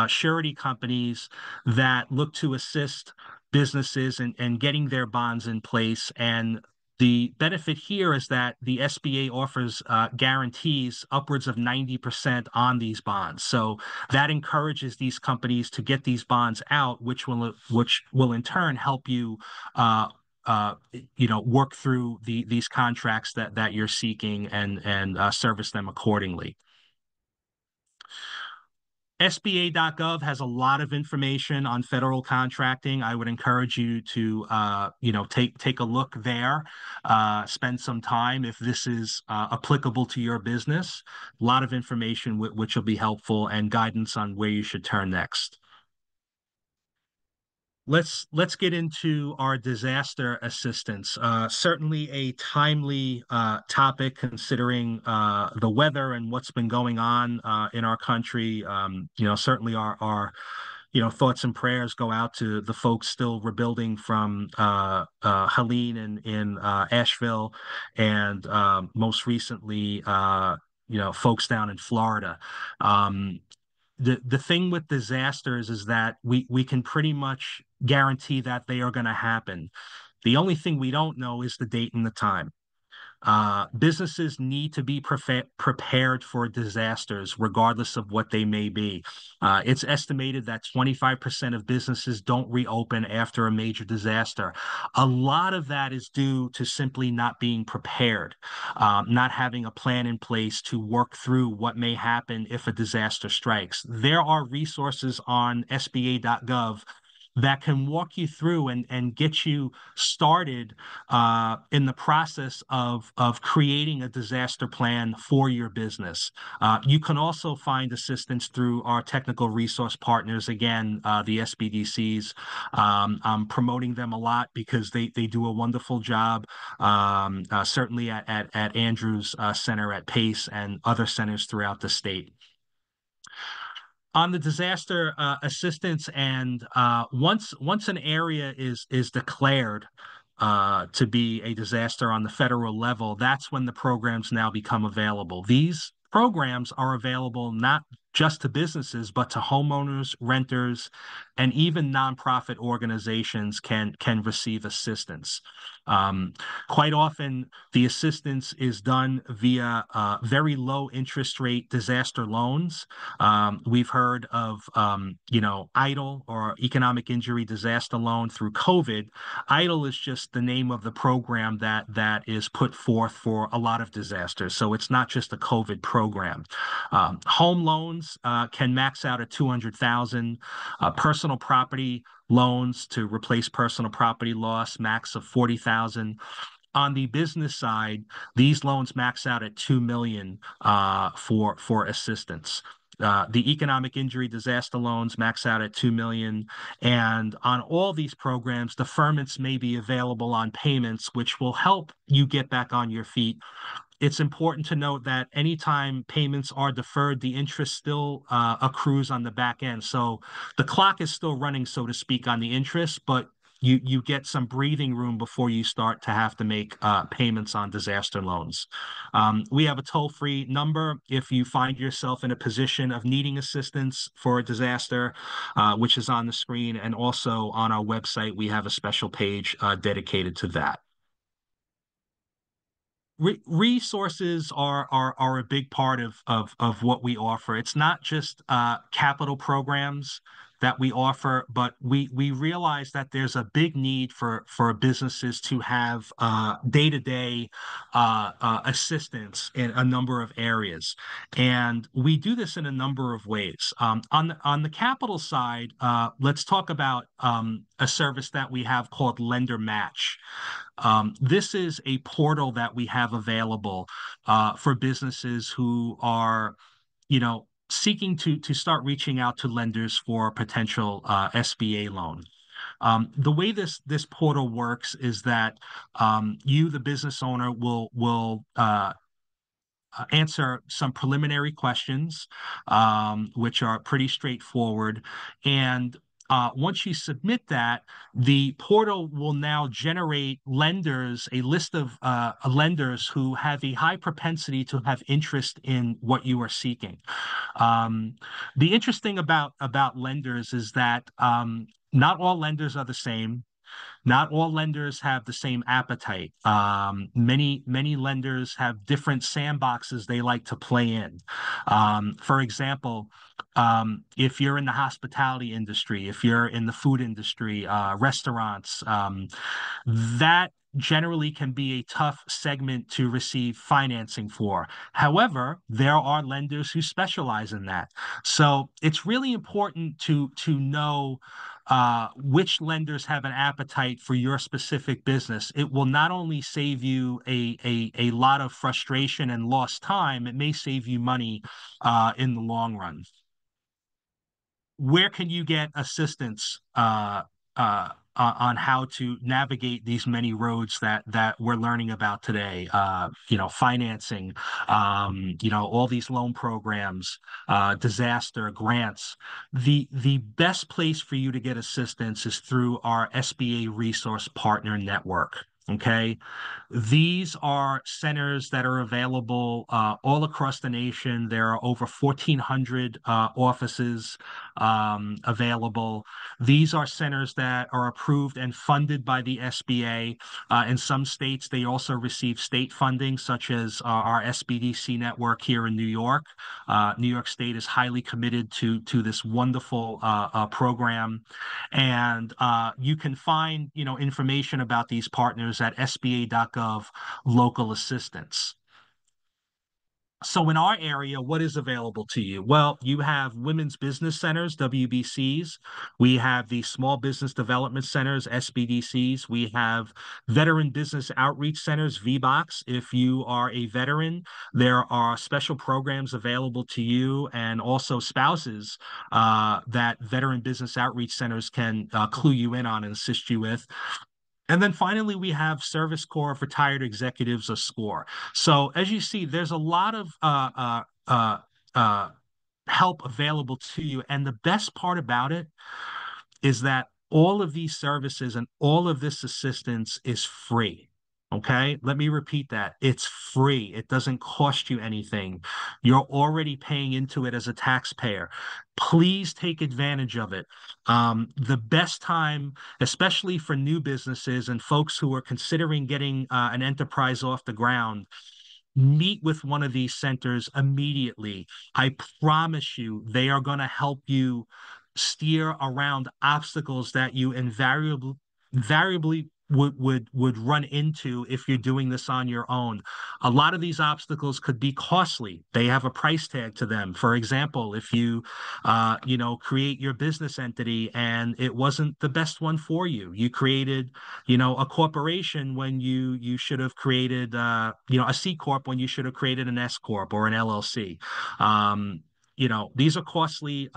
S4: surety companies that look to assist businesses in getting their bonds in place, and the benefit here is that the SBA offers guarantees upwards of 90% on these bonds. So that encourages these companies to get these bonds out, which will in turn help you work through these contracts that you're seeking and service them accordingly. SBA.gov has a lot of information on federal contracting. I would encourage you to, take a look there, spend some time if this is applicable to your business. A lot of information which will be helpful and guidance on where you should turn next. Let's get into our disaster assistance. Certainly a timely topic considering the weather and what's been going on in our country. Certainly our thoughts and prayers go out to the folks still rebuilding from Helene in Asheville, and most recently, folks down in Florida. The thing with disasters is that we can pretty much guarantee that they are going to happen. The only thing we don't know is the date and the time. Businesses need to be prepared for disasters, regardless of what they may be. It's estimated that 25% of businesses don't reopen after a major disaster. A lot of that is due to simply not being prepared, not having a plan in place to work through what may happen if a disaster strikes. There are resources on SBA.gov that can walk you through and get you started in the process of creating a disaster plan for your business. You can also find assistance through our technical resource partners, again, the SBDCs. I'm promoting them a lot because they do a wonderful job, certainly at Andrew's center at Pace and other centers throughout the state. On the disaster assistance, and once an area is declared to be a disaster on the federal level, that's when the programs now become available. These programs are available not just to businesses, but to homeowners, renters, and even nonprofit organizations can receive assistance. Quite often, the assistance is done via very low interest rate disaster loans. We've heard of, EIDL, or Economic Injury Disaster Loan, through COVID. EIDL is just the name of the program that is put forth for a lot of disasters. So it's not just a COVID program. Home loans can max out at $200,000. Personal property loans to replace personal property loss, max of $40,000. On the business side, these loans max out at $2 million for assistance. The economic injury disaster loans max out at $2 million. And on all these programs, deferments may be available on payments, which will help you get back on your feet. It's important to note that anytime payments are deferred, the interest still accrues on the back end. So the clock is still running, so to speak, on the interest, but you get some breathing room before you start to have to make payments on disaster loans. We have a toll-free number if you find yourself in a position of needing assistance for a disaster, which is on the screen. And also on our website, we have a special page dedicated to that. Resources are a big part of what we offer. It's not just capital programs that we offer, but we realize that there's a big need for businesses to have day-to-day assistance in a number of areas, and we do this in a number of ways. On the capital side, let's talk about a service that we have called Lender Match. This is a portal that we have available for businesses who are, seeking to start reaching out to lenders for potential SBA loan. The way this portal works is that you, the business owner, will answer some preliminary questions, which are pretty straightforward. And once you submit that, the portal will now generate a list of lenders who have a high propensity to have interest in what you are seeking. The interesting about lenders is that not all lenders are the same. Not all lenders have the same appetite. Many lenders have different sandboxes they like to play in. For example, if you're in the hospitality industry, if you're in the food industry, restaurants, that generally can be a tough segment to receive financing for. However, there are lenders who specialize in that. So it's really important to know which lenders have an appetite for your specific business. It will not only save you a lot of frustration and lost time, it may save you money in the long run. Where can you get assistance on how to navigate these many roads that we're learning about today? Financing, all these loan programs, disaster grants. The best place for you to get assistance is through our SBA Resource Partner Network. Okay, these are centers that are available all across the nation. There are over 1,400 offices available. These are centers that are approved and funded by the SBA. In some states, they also receive state funding, such as our SBDC network here in New York. New York State is highly committed to this wonderful program. And you can find, information about these partners at sba.gov local assistance. So in our area, what is available to you? Well, you have women's business centers, WBCs. We have the small business development centers, SBDCs. We have veteran business outreach centers, VBOCs. If you are a veteran, there are special programs available to you and also spouses that veteran business outreach centers can clue you in on and assist you with. And then finally, we have Service Corps of Retired Executives, a SCORE. So as you see, there's a lot of uh, help available to you. And the best part about it is that all of these services and all of this assistance is free. Okay, let me repeat that. It's free. It doesn't cost you anything. You're already paying into it as a taxpayer. Please take advantage of it. The best time, especially for new businesses and folks who are considering getting an enterprise off the ground, meet with one of these centers immediately. I promise you, they are going to help you steer around obstacles that you invariably would run into if you're doing this on your own. A lot of these obstacles could be costly. They have a price tag to them. For example, if you create your business entity and it wasn't the best one for you, you created a corporation when you should have created a C corp when you should have created an S corp or an LLC. These are costly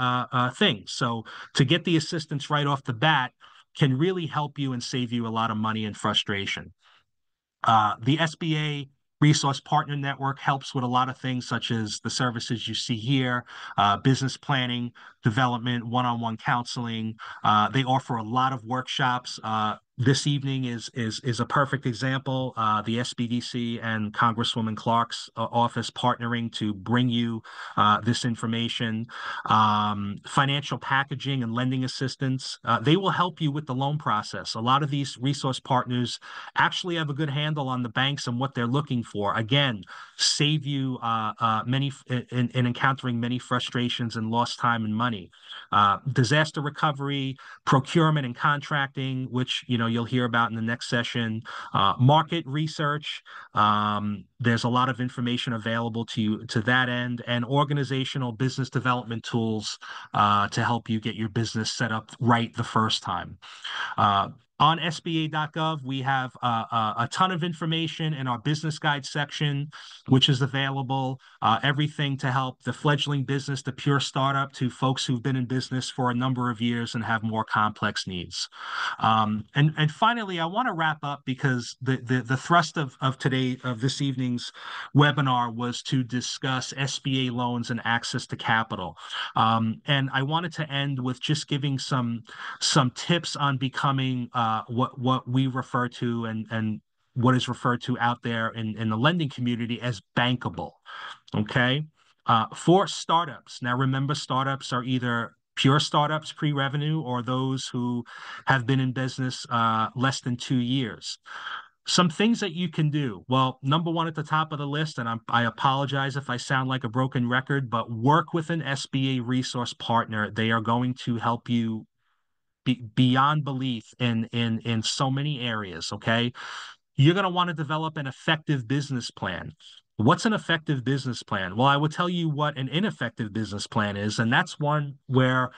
S4: things. So to get the assistance right off the bat can really help you and save you a lot of money and frustration. The SBA Resource Partner Network helps with a lot of things, such as the services you see here, business planning, development, one-on-one counseling. They offer a lot of workshops. This evening is a perfect example. The SBDC and Congresswoman Clarke's office partnering to bring you this information. Financial packaging and lending assistance. They will help you with the loan process. A lot of these resource partners actually have a good handle on the banks and what they're looking for. Again, save you many in encountering many frustrations and lost time and money. Disaster recovery, procurement and contracting, which you'll hear about in the next session. Market research. There's a lot of information available to you to that end, and organizational business development tools to help you get your business set up right the first time. On SBA.gov, we have a ton of information in our business guide section, which is available. Everything to help the fledgling business, the pure startup, to folks who've been in business for a number of years and have more complex needs. And finally, I want to wrap up because the thrust of this evening's webinar was to discuss SBA loans and access to capital. And I wanted to end with just giving some tips on becoming what we refer to and what is referred to out there in the lending community as bankable. Okay. For startups. Now, remember, startups are either pure startups pre-revenue or those who have been in business less than 2 years. Some things that you can do. Well, number one at the top of the list, and I apologize if I sound like a broken record, but work with an SBA resource partner. They are going to help you beyond belief in so many areas. Okay. You're going to want to develop an effective business plan. What's an effective business plan? Well, I will tell you what an ineffective business plan is, and that's one where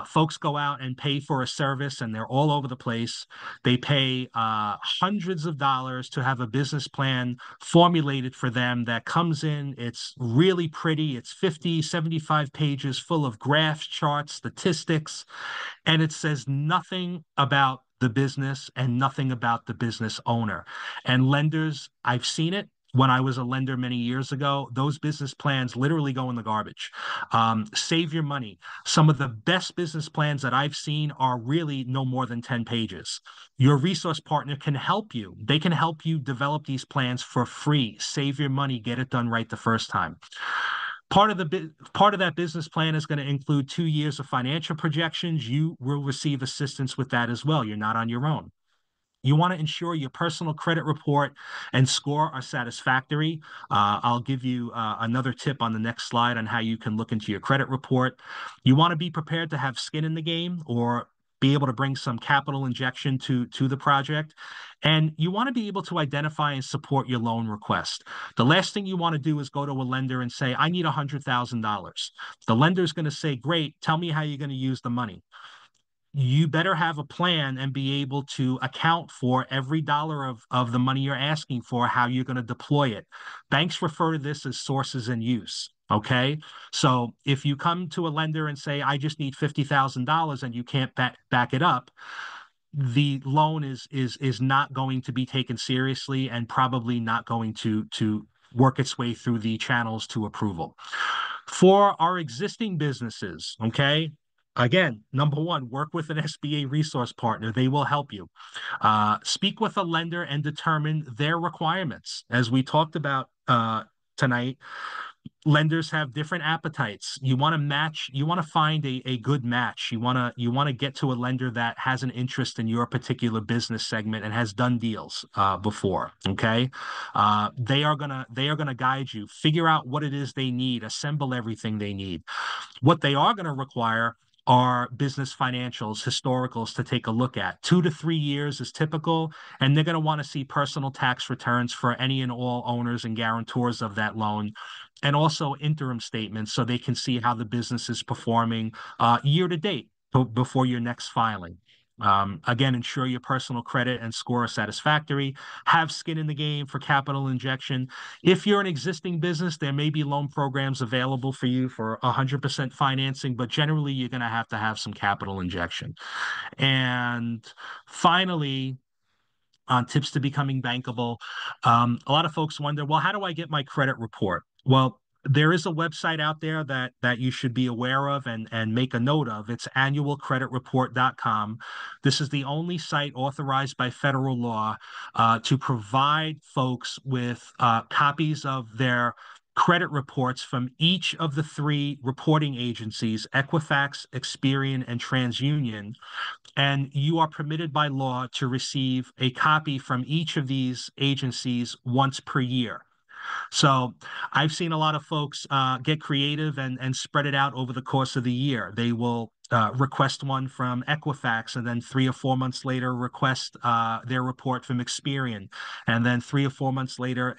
S4: folks go out and pay for a service and they're all over the place. They pay hundreds of dollars to have a business plan formulated for them that comes in. It's really pretty. It's 50, 75 pages full of graphs, charts, statistics, and it says nothing about the business and nothing about the business owner. And lenders, I've seen it. When I was a lender many years ago, those business plans literally go in the garbage. Save your money. Some of the best business plans that I've seen are really no more than 10 pages. Your resource partner can help you. They can help you develop these plans for free. Save your money. Get it done right the first time. Part of that business plan is going to include 2 years of financial projections. You will receive assistance with that as well. You're not on your own. You want to ensure your personal credit report and score are satisfactory. I'll give you another tip on the next slide on how you can look into your credit report. You want to be prepared to have skin in the game, or be able to bring some capital injection to the project. And you want to be able to identify and support your loan request. The last thing you want to do is go to a lender and say, I need $100,000. The lender's going to say, great, tell me how you're going to use the money. You better have a plan and be able to account for every dollar of the money you're asking for, how you're going to deploy it. Banks refer to this as sources and use. Okay. So if you come to a lender and say, I just need $50,000 and you can't back it up, the loan is not going to be taken seriously and probably not going to work its way through the channels to approval. For our existing businesses, okay, again, number one, work with an SBA resource partner. They will help you. Speak with a lender and determine their requirements. As we talked about tonight, lenders have different appetites. You want to match, you want to find a good match. You want to get to a lender that has an interest in your particular business segment and has done deals before. Okay. They are gonna guide you, figure out what it is they need, assemble everything they need. What they are going to require are business financials, historicals to take a look at. 2 to 3 years is typical, and they're going to want to see personal tax returns for any and all owners and guarantors of that loan, and also interim statements so they can see how the business is performing year to date before your next filing. Again, ensure your personal credit and score are satisfactory. Have skin in the game for capital injection. If you're an existing business, there may be loan programs available for you for 100% financing, but generally you're going to have some capital injection. And finally, on tips to becoming bankable, a lot of folks wonder, well, how do I get my credit report? Well, there is a website out there that you should be aware of and make a note of. It's annualcreditreport.com. This is the only site authorized by federal law to provide folks with copies of their credit reports from each of the 3 reporting agencies, Equifax, Experian, and TransUnion. And you are permitted by law to receive a copy from each of these agencies once per year. So I've seen a lot of folks get creative and spread it out over the course of the year. They will request one from Equifax, and then 3 or 4 months later request their report from Experian, and then 3 or 4 months later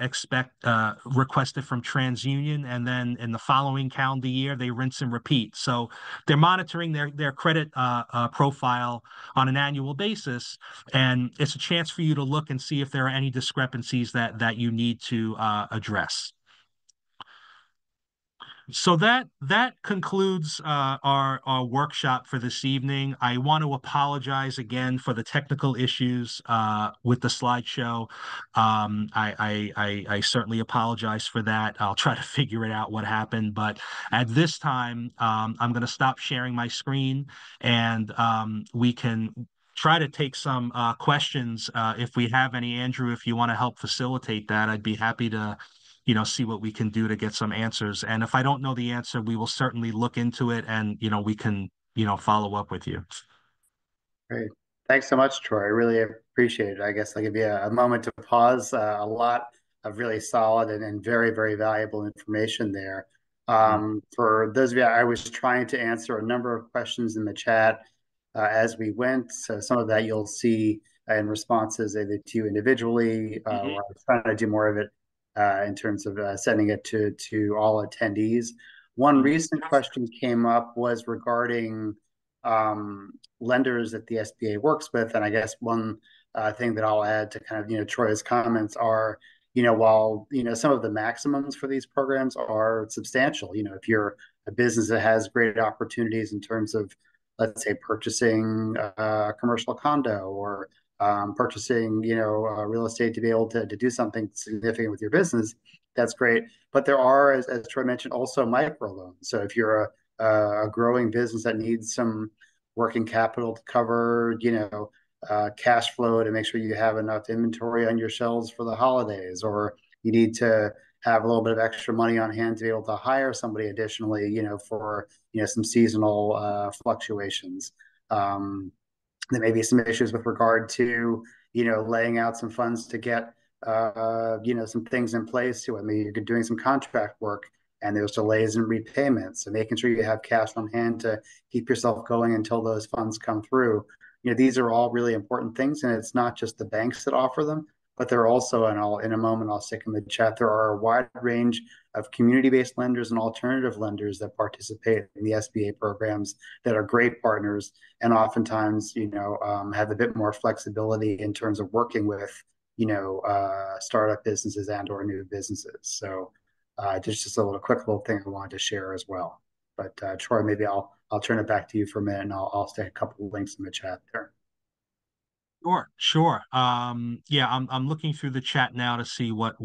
S4: request it from TransUnion, and then in the following calendar year they rinse and repeat. So they're monitoring their credit profile on an annual basis, and it's a chance for you to look and see if there are any discrepancies that you need to address. So that concludes our workshop for this evening. I want to apologize again for the technical issues with the slideshow. I certainly apologize for that. I'll try to figure it out what happened, but at this time, I'm going to stop sharing my screen, and we can try to take some questions if we have any. Andrew, if you want to help facilitate that, I'd be happy to see what we can do to get some answers. And if I don't know the answer, we will certainly look into it, and, we can, follow up with you.
S3: Great. Thanks so much, Troy. I really appreciate it. I guess I'll give you a moment to pause. A lot of really solid and very, very valuable information there. For those of you, I was trying to answer a number of questions in the chat as we went. So some of that you'll see in responses either to you individually, or I was trying to do more of it in terms of sending it to all attendees. One recent question came up was regarding lenders that the SBA works with. And I guess one thing that I'll add to kind of, Troy's comments are, while, some of the maximums for these programs are substantial, if you're a business that has great opportunities in terms of, let's say, purchasing a commercial condo or purchasing, real estate to be able to do something significant with your business, that's great. But there are, as Troy mentioned, also microloans. So if you're a growing business that needs some working capital to cover, cash flow to make sure you have enough inventory on your shelves for the holidays, or you need to have a little bit of extra money on hand to be able to hire somebody additionally, for, some seasonal fluctuations. There may be some issues with regard to, laying out some funds to get, some things in place to it. Maybe you're doing some contract work and there's delays in repayments. So making sure you have cash on hand to keep yourself going until those funds come through. These are all really important things, and it's not just the banks that offer them, but they're also, and in a moment I'll stick in the chat, there are a wide range of community-based lenders and alternative lenders that participate in the SBA programs that are great partners, and oftentimes, have a bit more flexibility in terms of working with, startup businesses and/or new businesses. So, just a quick little thing I wanted to share as well. But Troy, maybe I'll turn it back to you for a minute, and I'll stick a couple of links in the chat there.
S4: Sure. Yeah, I'm looking through the chat now to see what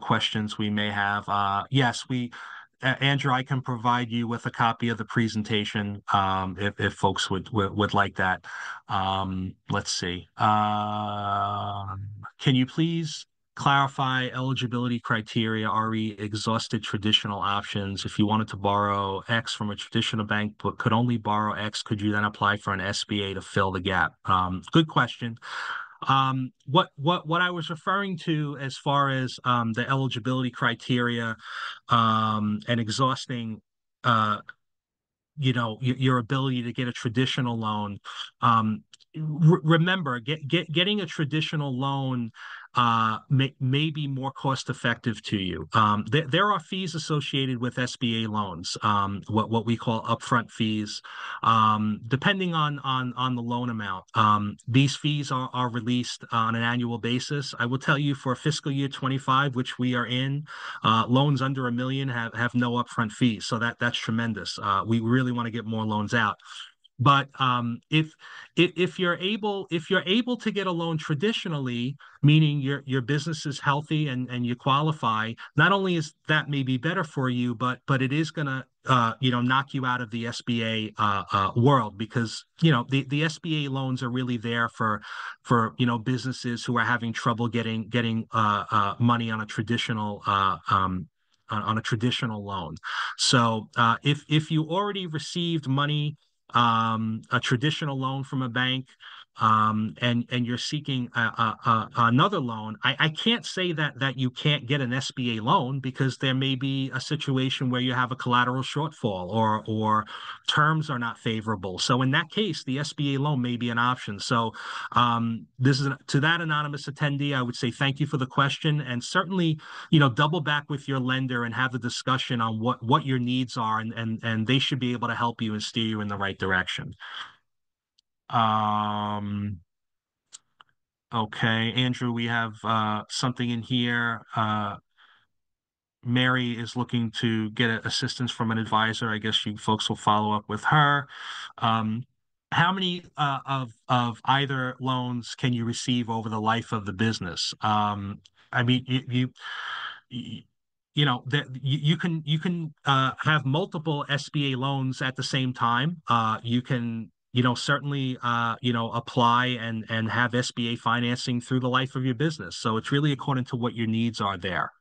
S4: questions we may have. Yes, Andrew, I can provide you with a copy of the presentation if folks would like that. Let's see. Can you please clarify eligibility criteria, RE exhausted traditional options? If you wanted to borrow X from a traditional bank but could only borrow X, could you then apply for an SBA to fill the gap? Good question. What I was referring to as far as the eligibility criteria and exhausting your ability to get a traditional loan. Remember, getting a traditional loan may be more cost effective to you. There are fees associated with SBA loans, what we call upfront fees, depending on the loan amount. These fees are released on an annual basis. I will tell you for fiscal year 25, which we are in, loans under $1 million have no upfront fees, so that's tremendous. We really want to get more loans out. But if you're able to get a loan traditionally, meaning your business is healthy and you qualify, not only is that maybe better for you, but it is going to knock you out of the SBA world, because the SBA loans are really there for businesses who are having trouble getting money on a traditional loan. So if you already received money, a traditional loan from a bank, and you're seeking another loan, I can't say that you can't get an SBA loan, because there may be a situation where you have a collateral shortfall or terms are not favorable. So in that case, the SBA loan may be an option. So this is to that anonymous attendee, I would say thank you for the question, and certainly double back with your lender and have the discussion on what your needs are, and they should be able to help you and steer you in the right direction. Okay, Andrew, we have something in here. Mary is looking to get assistance from an advisor. I guess you folks will follow up with her. How many of either loans can you receive over the life of the business? I mean, you can have multiple SBA loans at the same time. You can certainly apply and have SBA financing through the life of your business. So it's really according to what your needs are there.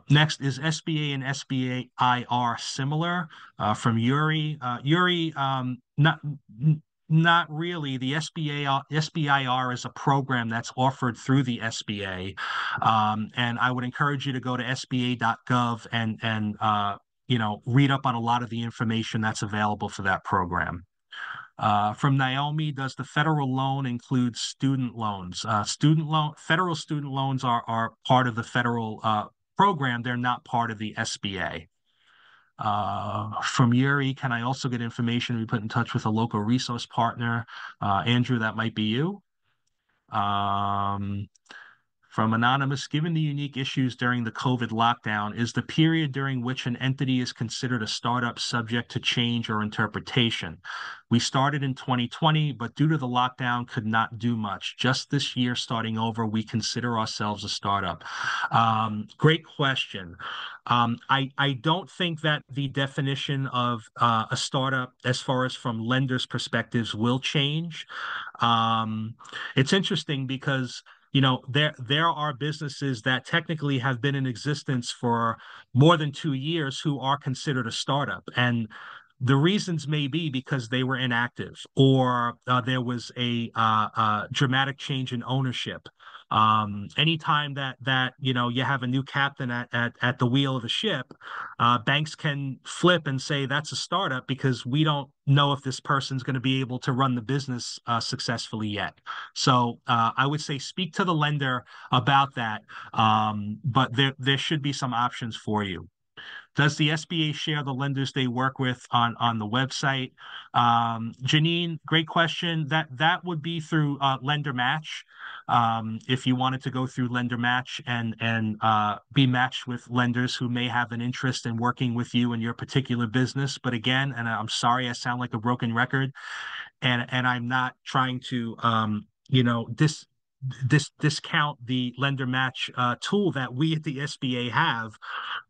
S4: Next, is SBA and SBIR similar? From Yuri. Yuri, not really. The SBIR is a program that's offered through the SBA, and I would encourage you to go to SBA.gov and read up on a lot of the information that's available for that program. From Naomi, does the federal loan include student loans? Federal student loans are part of the federal program. They're not part of the SBA. From Yuri, can I also get information to be put in touch with a local resource partner? Andrew, that might be you. From Anonymous, given the unique issues during the COVID lockdown, is the period during which an entity is considered a startup subject to change or interpretation? We started in 2020, but due to the lockdown, could not do much. Just this year, starting over, we consider ourselves a startup. Great question. I don't think that the definition of a startup, as far as from lenders' perspectives, will change. It's interesting because there are businesses that technically have been in existence for more than 2 years who are considered a startup. And the reasons may be because they were inactive, or there was a dramatic change in ownership, Anytime that you have a new captain at the wheel of the ship, banks can flip and say that's a startup because we don't know if this person's going to be able to run the business successfully yet. So I would say speak to the lender about that, but there should be some options for you. Does the SBA share the lenders they work with on the website? Janine, great question. That would be through Lender Match. If you wanted to go through Lender Match and be matched with lenders who may have an interest in working with you in your particular business. But again, and I'm sorry I sound like a broken record, and I'm not trying to discount the Lender Match tool that we at the SBA have.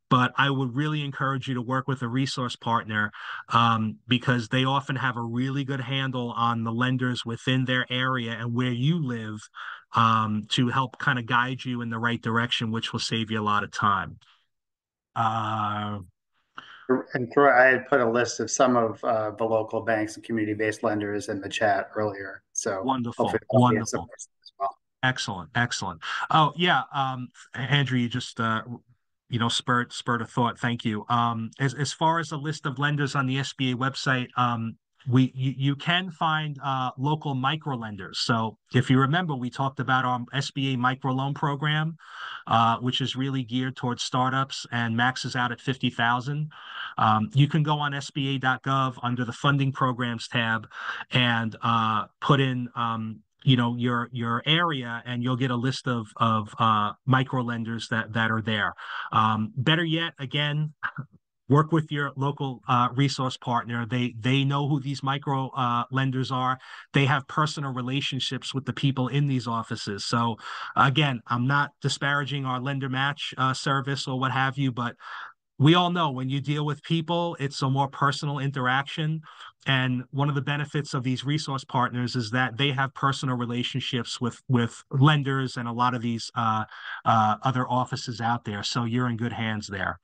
S4: But I would really encourage you to work with a resource partner because they often have a really good handle on the lenders within their area and where you live to help kind of guide you in the right direction, which will save you a lot of time.
S3: And Troy, I had put a list of some of the local banks and community-based lenders in the chat earlier. So
S4: Wonderful,
S3: hopefully that'll be a
S4: wonderful.
S3: support as well.
S4: Excellent, excellent. Oh yeah, Andrew, you just spurred a thought. Thank you. As far as a list of lenders on the SBA website, you can find local micro lenders. So if you remember, we talked about our SBA microloan program, which is really geared towards startups and maxes out at 50,000. You can go on SBA.gov under the funding programs tab and put in your area, and you'll get a list of micro lenders that are there. Better yet, again, work with your local resource partner. They know who these micro lenders are. They have personal relationships with the people in these offices. So again, I'm not disparaging our Lender Match service or what have you, but we all know when you deal with people, it's a more personal interaction. And one of the benefits of these resource partners is that they have personal relationships with lenders and a lot of these other offices out there. So you're in good hands there.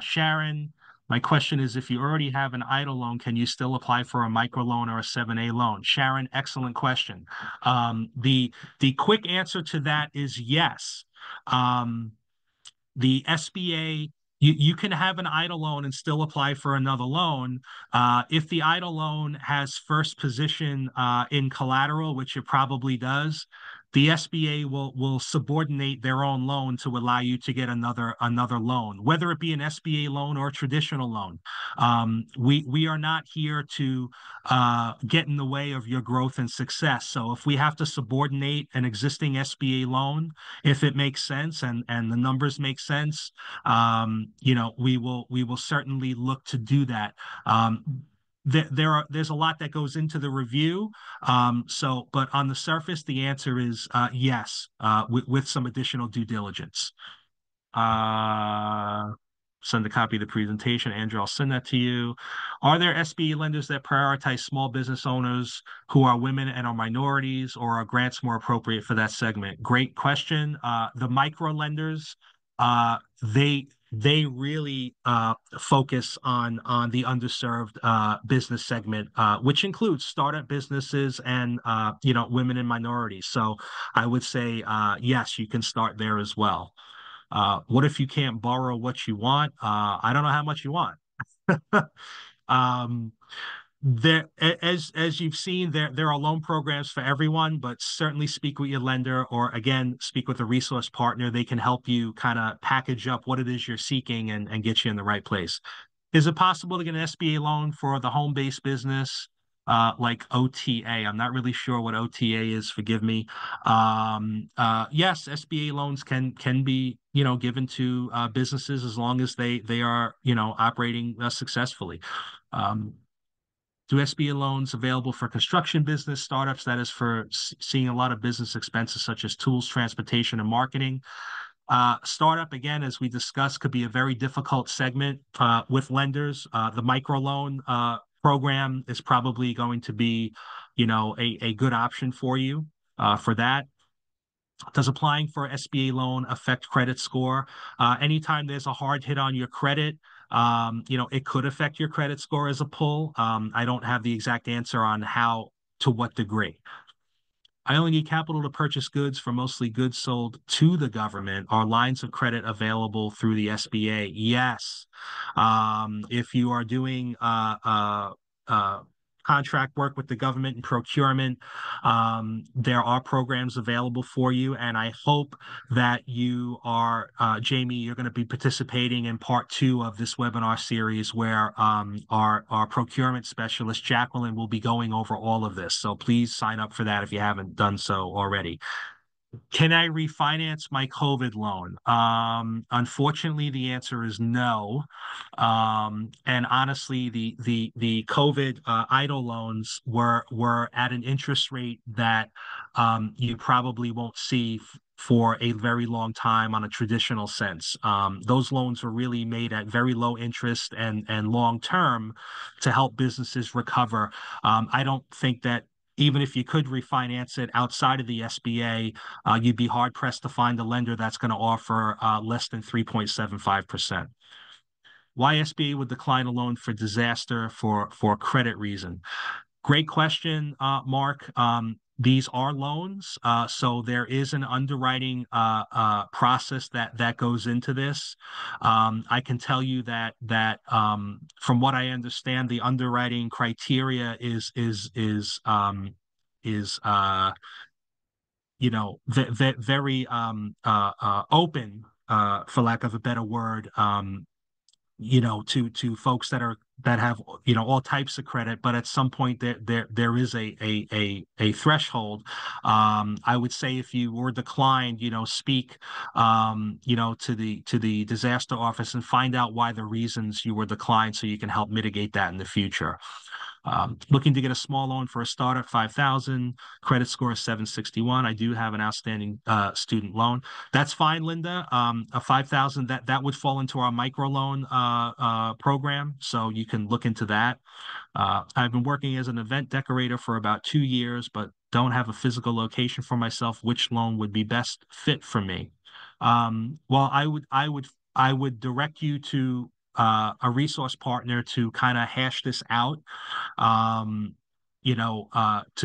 S4: Sharon, my question is, if you already have an EIDL loan, can you still apply for a microloan or a 7A loan? Sharon, excellent question. The quick answer to that is yes. The SBA, you can have an EIDL loan and still apply for another loan. If the EIDL loan has first position in collateral, which it probably does, the SBA will subordinate their own loan to allow you to get another loan, whether it be an SBA loan or a traditional loan. We are not here to get in the way of your growth and success. So if we have to subordinate an existing SBA loan, if it makes sense and the numbers make sense, we will certainly look to do that. There's a lot that goes into the review. But on the surface, the answer is yes, with some additional due diligence. Send a copy of the presentation. Andrew, I'll send that to you. Are there SBA lenders that prioritize small business owners who are women and are minorities, or are grants more appropriate for that segment? Great question. The micro lenders, they really focus on the underserved business segment, which includes startup businesses and women and minorities. So I would say yes, you can start there as well. What if you can't borrow what you want? I don't know how much you want. As you've seen, there are loan programs for everyone, but certainly speak with your lender, or again, speak with a resource partner. They can help you kind of package up what it is you're seeking and get you in the right place. Is it possible to get an SBA loan for the home-based business? Like OTA. I'm not really sure what OTA is, forgive me. Yes, SBA loans can be, given to businesses as long as they are, operating successfully. Do SBA loans available for construction business startups? That is for seeing a lot of business expenses such as tools, transportation, and marketing. Startup, again, as we discussed, could be a very difficult segment with lenders. The microloan program is probably going to be, a good option for you for that. Does applying for SBA loan affect credit score? Anytime there's a hard hit on your credit, it could affect your credit score as a pull. I don't have the exact answer on how, to what degree. I only need capital to purchase goods for mostly goods sold to the government. Are lines of credit available through the SBA? Yes. If you are doing uh, contract work with the government and procurement, there are programs available for you. And I hope that you are, Jamie, you're going to be participating in part 2 of this webinar series where our procurement specialist, Jacqueline, will be going over all of this. So please sign up for that if you haven't done so already. Can I refinance my COVID loan? Unfortunately, the answer is no. And honestly, the COVID idle loans were at an interest rate that you probably won't see for a very long time on a traditional sense. Those loans were really made at very low interest and long term to help businesses recover. I don't think that even if you could refinance it outside of the SBA, you'd be hard pressed to find a lender that's going to offer less than 3.75%. Why SBA would decline a loan for disaster for credit reason? Great question, Mark. These are loans, so there is an underwriting process that goes into this. I can tell you that from what I understand, the underwriting criteria is very open, for lack of a better word, to folks that have all types of credit, but at some point there is a threshold. I would say if you were declined, speak to the disaster office and find out why the reasons you were declined, so you can help mitigate that in the future. Looking to get a small loan for a startup, 5,000, credit score is 761. I do have an outstanding student loan. That's fine, Linda. A 5,000 that would fall into our microloan program, so you can look into that. I've been working as an event decorator for about 2 years, but don't have a physical location for myself. Which loan would be best fit for me? Well, I would direct you to a resource partner to kind of hash this out, to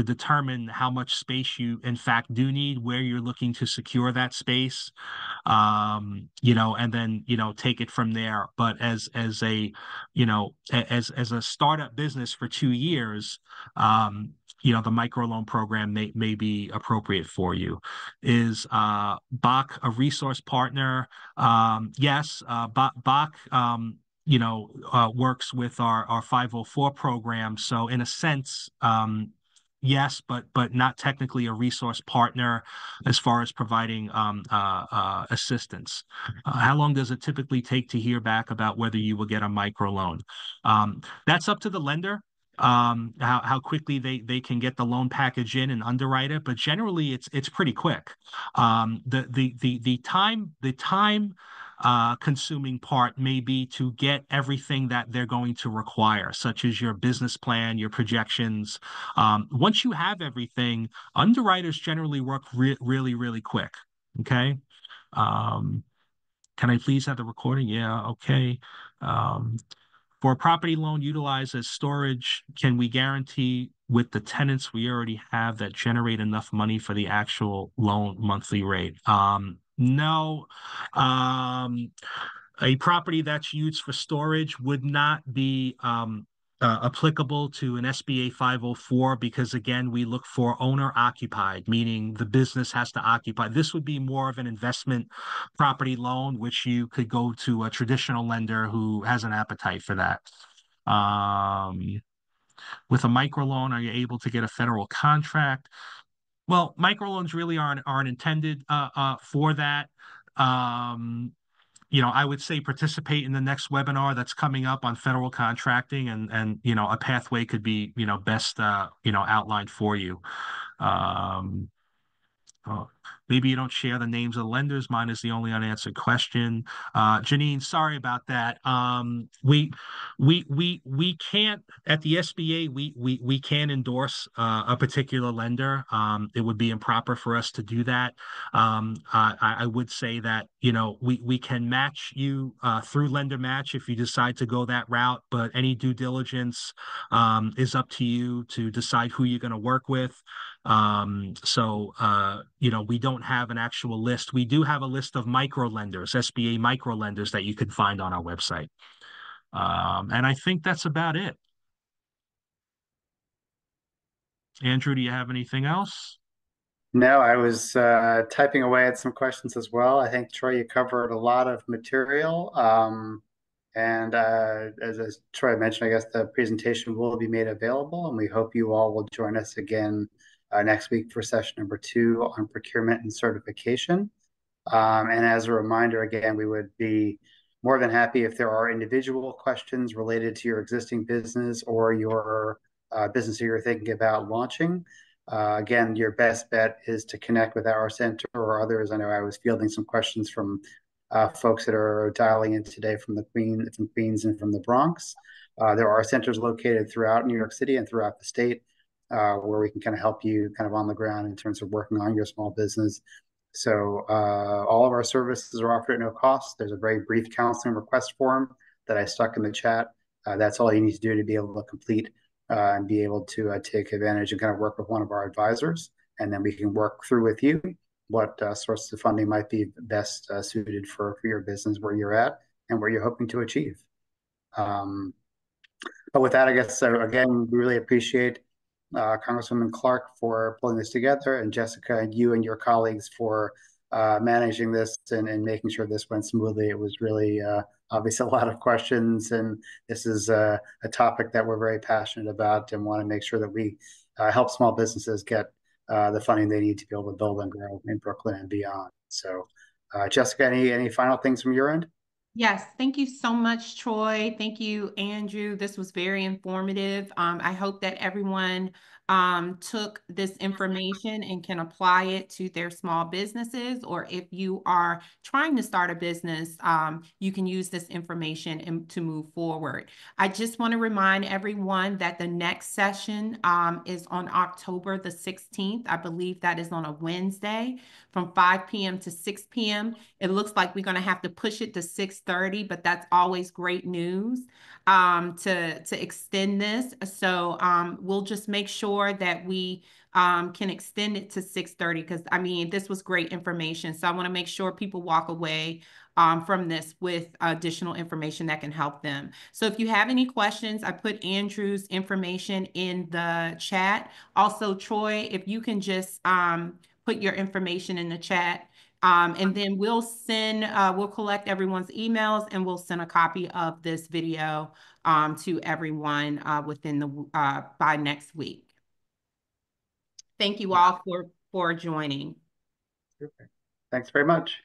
S4: determine how much space you in fact do need, where you're looking to secure that space, and then, take it from there. But as a startup business for 2 years, the microloan program may be appropriate for you. Is Bach a resource partner? Yes, Bach, works with our 504 program. So in a sense, yes, but not technically a resource partner as far as providing assistance. How long does it typically take to hear back about whether you will get a microloan? That's up to the lender. How quickly they can get the loan package in and underwrite it, but generally it's pretty quick. The time consuming part may be to get everything that they're going to require, such as your business plan, your projections. Once you have everything, underwriters generally work really, really quick. Okay. Can I please have the recording? Yeah. Okay. For a property loan utilized as storage, can we guarantee with the tenants we already have that generate enough money for the actual loan monthly rate? No. A property that's used for storage would not be applicable to an SBA 504 because, again, we look for owner occupied, meaning the business has to occupy. This would be more of an investment property loan, which you could go to a traditional lender who has an appetite for that. With a microloan, are you able to get a federal contract? Well, microloans really aren't intended for that. I would say participate in the next webinar that's coming up on federal contracting, and a pathway could be best outlined for you. Maybe you don't share the names of lenders. Mine is the only unanswered question. Janine, sorry about that. We can't at the SBA. We can't endorse a particular lender. It would be improper for us to do that. I would say that, you know, we can match you through Lender Match if you decide to go that route, but any due diligence is up to you to decide who you're going to work with. You know, we don't have an actual list. We do have a list of micro lenders, SBA micro lenders that you can find on our website. And I think that's about it. Andrew, do you have anything else?
S3: No, I was typing away at some questions as well. I think, Troy, you covered a lot of material. And as Troy mentioned, I guess the presentation will be made available, and we hope you all will join us again next week for session number 2 on procurement and certification. And as a reminder, again, we would be more than happy if there are individual questions related to your existing business or your business that you're thinking about launching. Again, your best bet is to connect with our center or others. I know I was fielding some questions from folks that are dialing in today from Queens and from the Bronx. There are centers located throughout New York City and throughout the state where we can kind of help you kind of on the ground in terms of working on your small business. So all of our services are offered at no cost. There's a very brief counseling request form that I stuck in the chat. That's all you need to do to be able to complete and be able to take advantage and kind of work with one of our advisors. And then we can work through with you what sources of funding might be best suited for your business, where you're at and where you're hoping to achieve. But with that, I guess, again, we really appreciate Congresswoman Clarke for pulling this together, and Jessica and you and your colleagues for managing this and making sure this went smoothly. It was really obviously a lot of questions, and this is a topic that we're very passionate about and want to make sure that we help small businesses get the funding they need to be able to build and grow in Brooklyn and beyond. So, Jessica, any final things from your end?
S1: Yes, thank you so much, Troy. Thank you, Andrew. This was very informative. I hope that everyone took this information and can apply it to their small businesses, or if you are trying to start a business, you can use this information to move forward. I just want to remind everyone that the next session is on October the 16th. I believe that is on a Wednesday from 5 p.m. to 6 p.m. It looks like we're going to have to push it to 6:30, but that's always great news to extend this. So we'll just make sure that we can extend it to 6:30, because I mean, this was great information. So I want to make sure people walk away from this with additional information that can help them. So if you have any questions, I put Andrew's information in the chat. Also, Troy, if you can just put your information in the chat. And then we'll collect everyone's emails, and we'll send a copy of this video to everyone by next week. Thank you all for joining.
S3: Super. Thanks very much.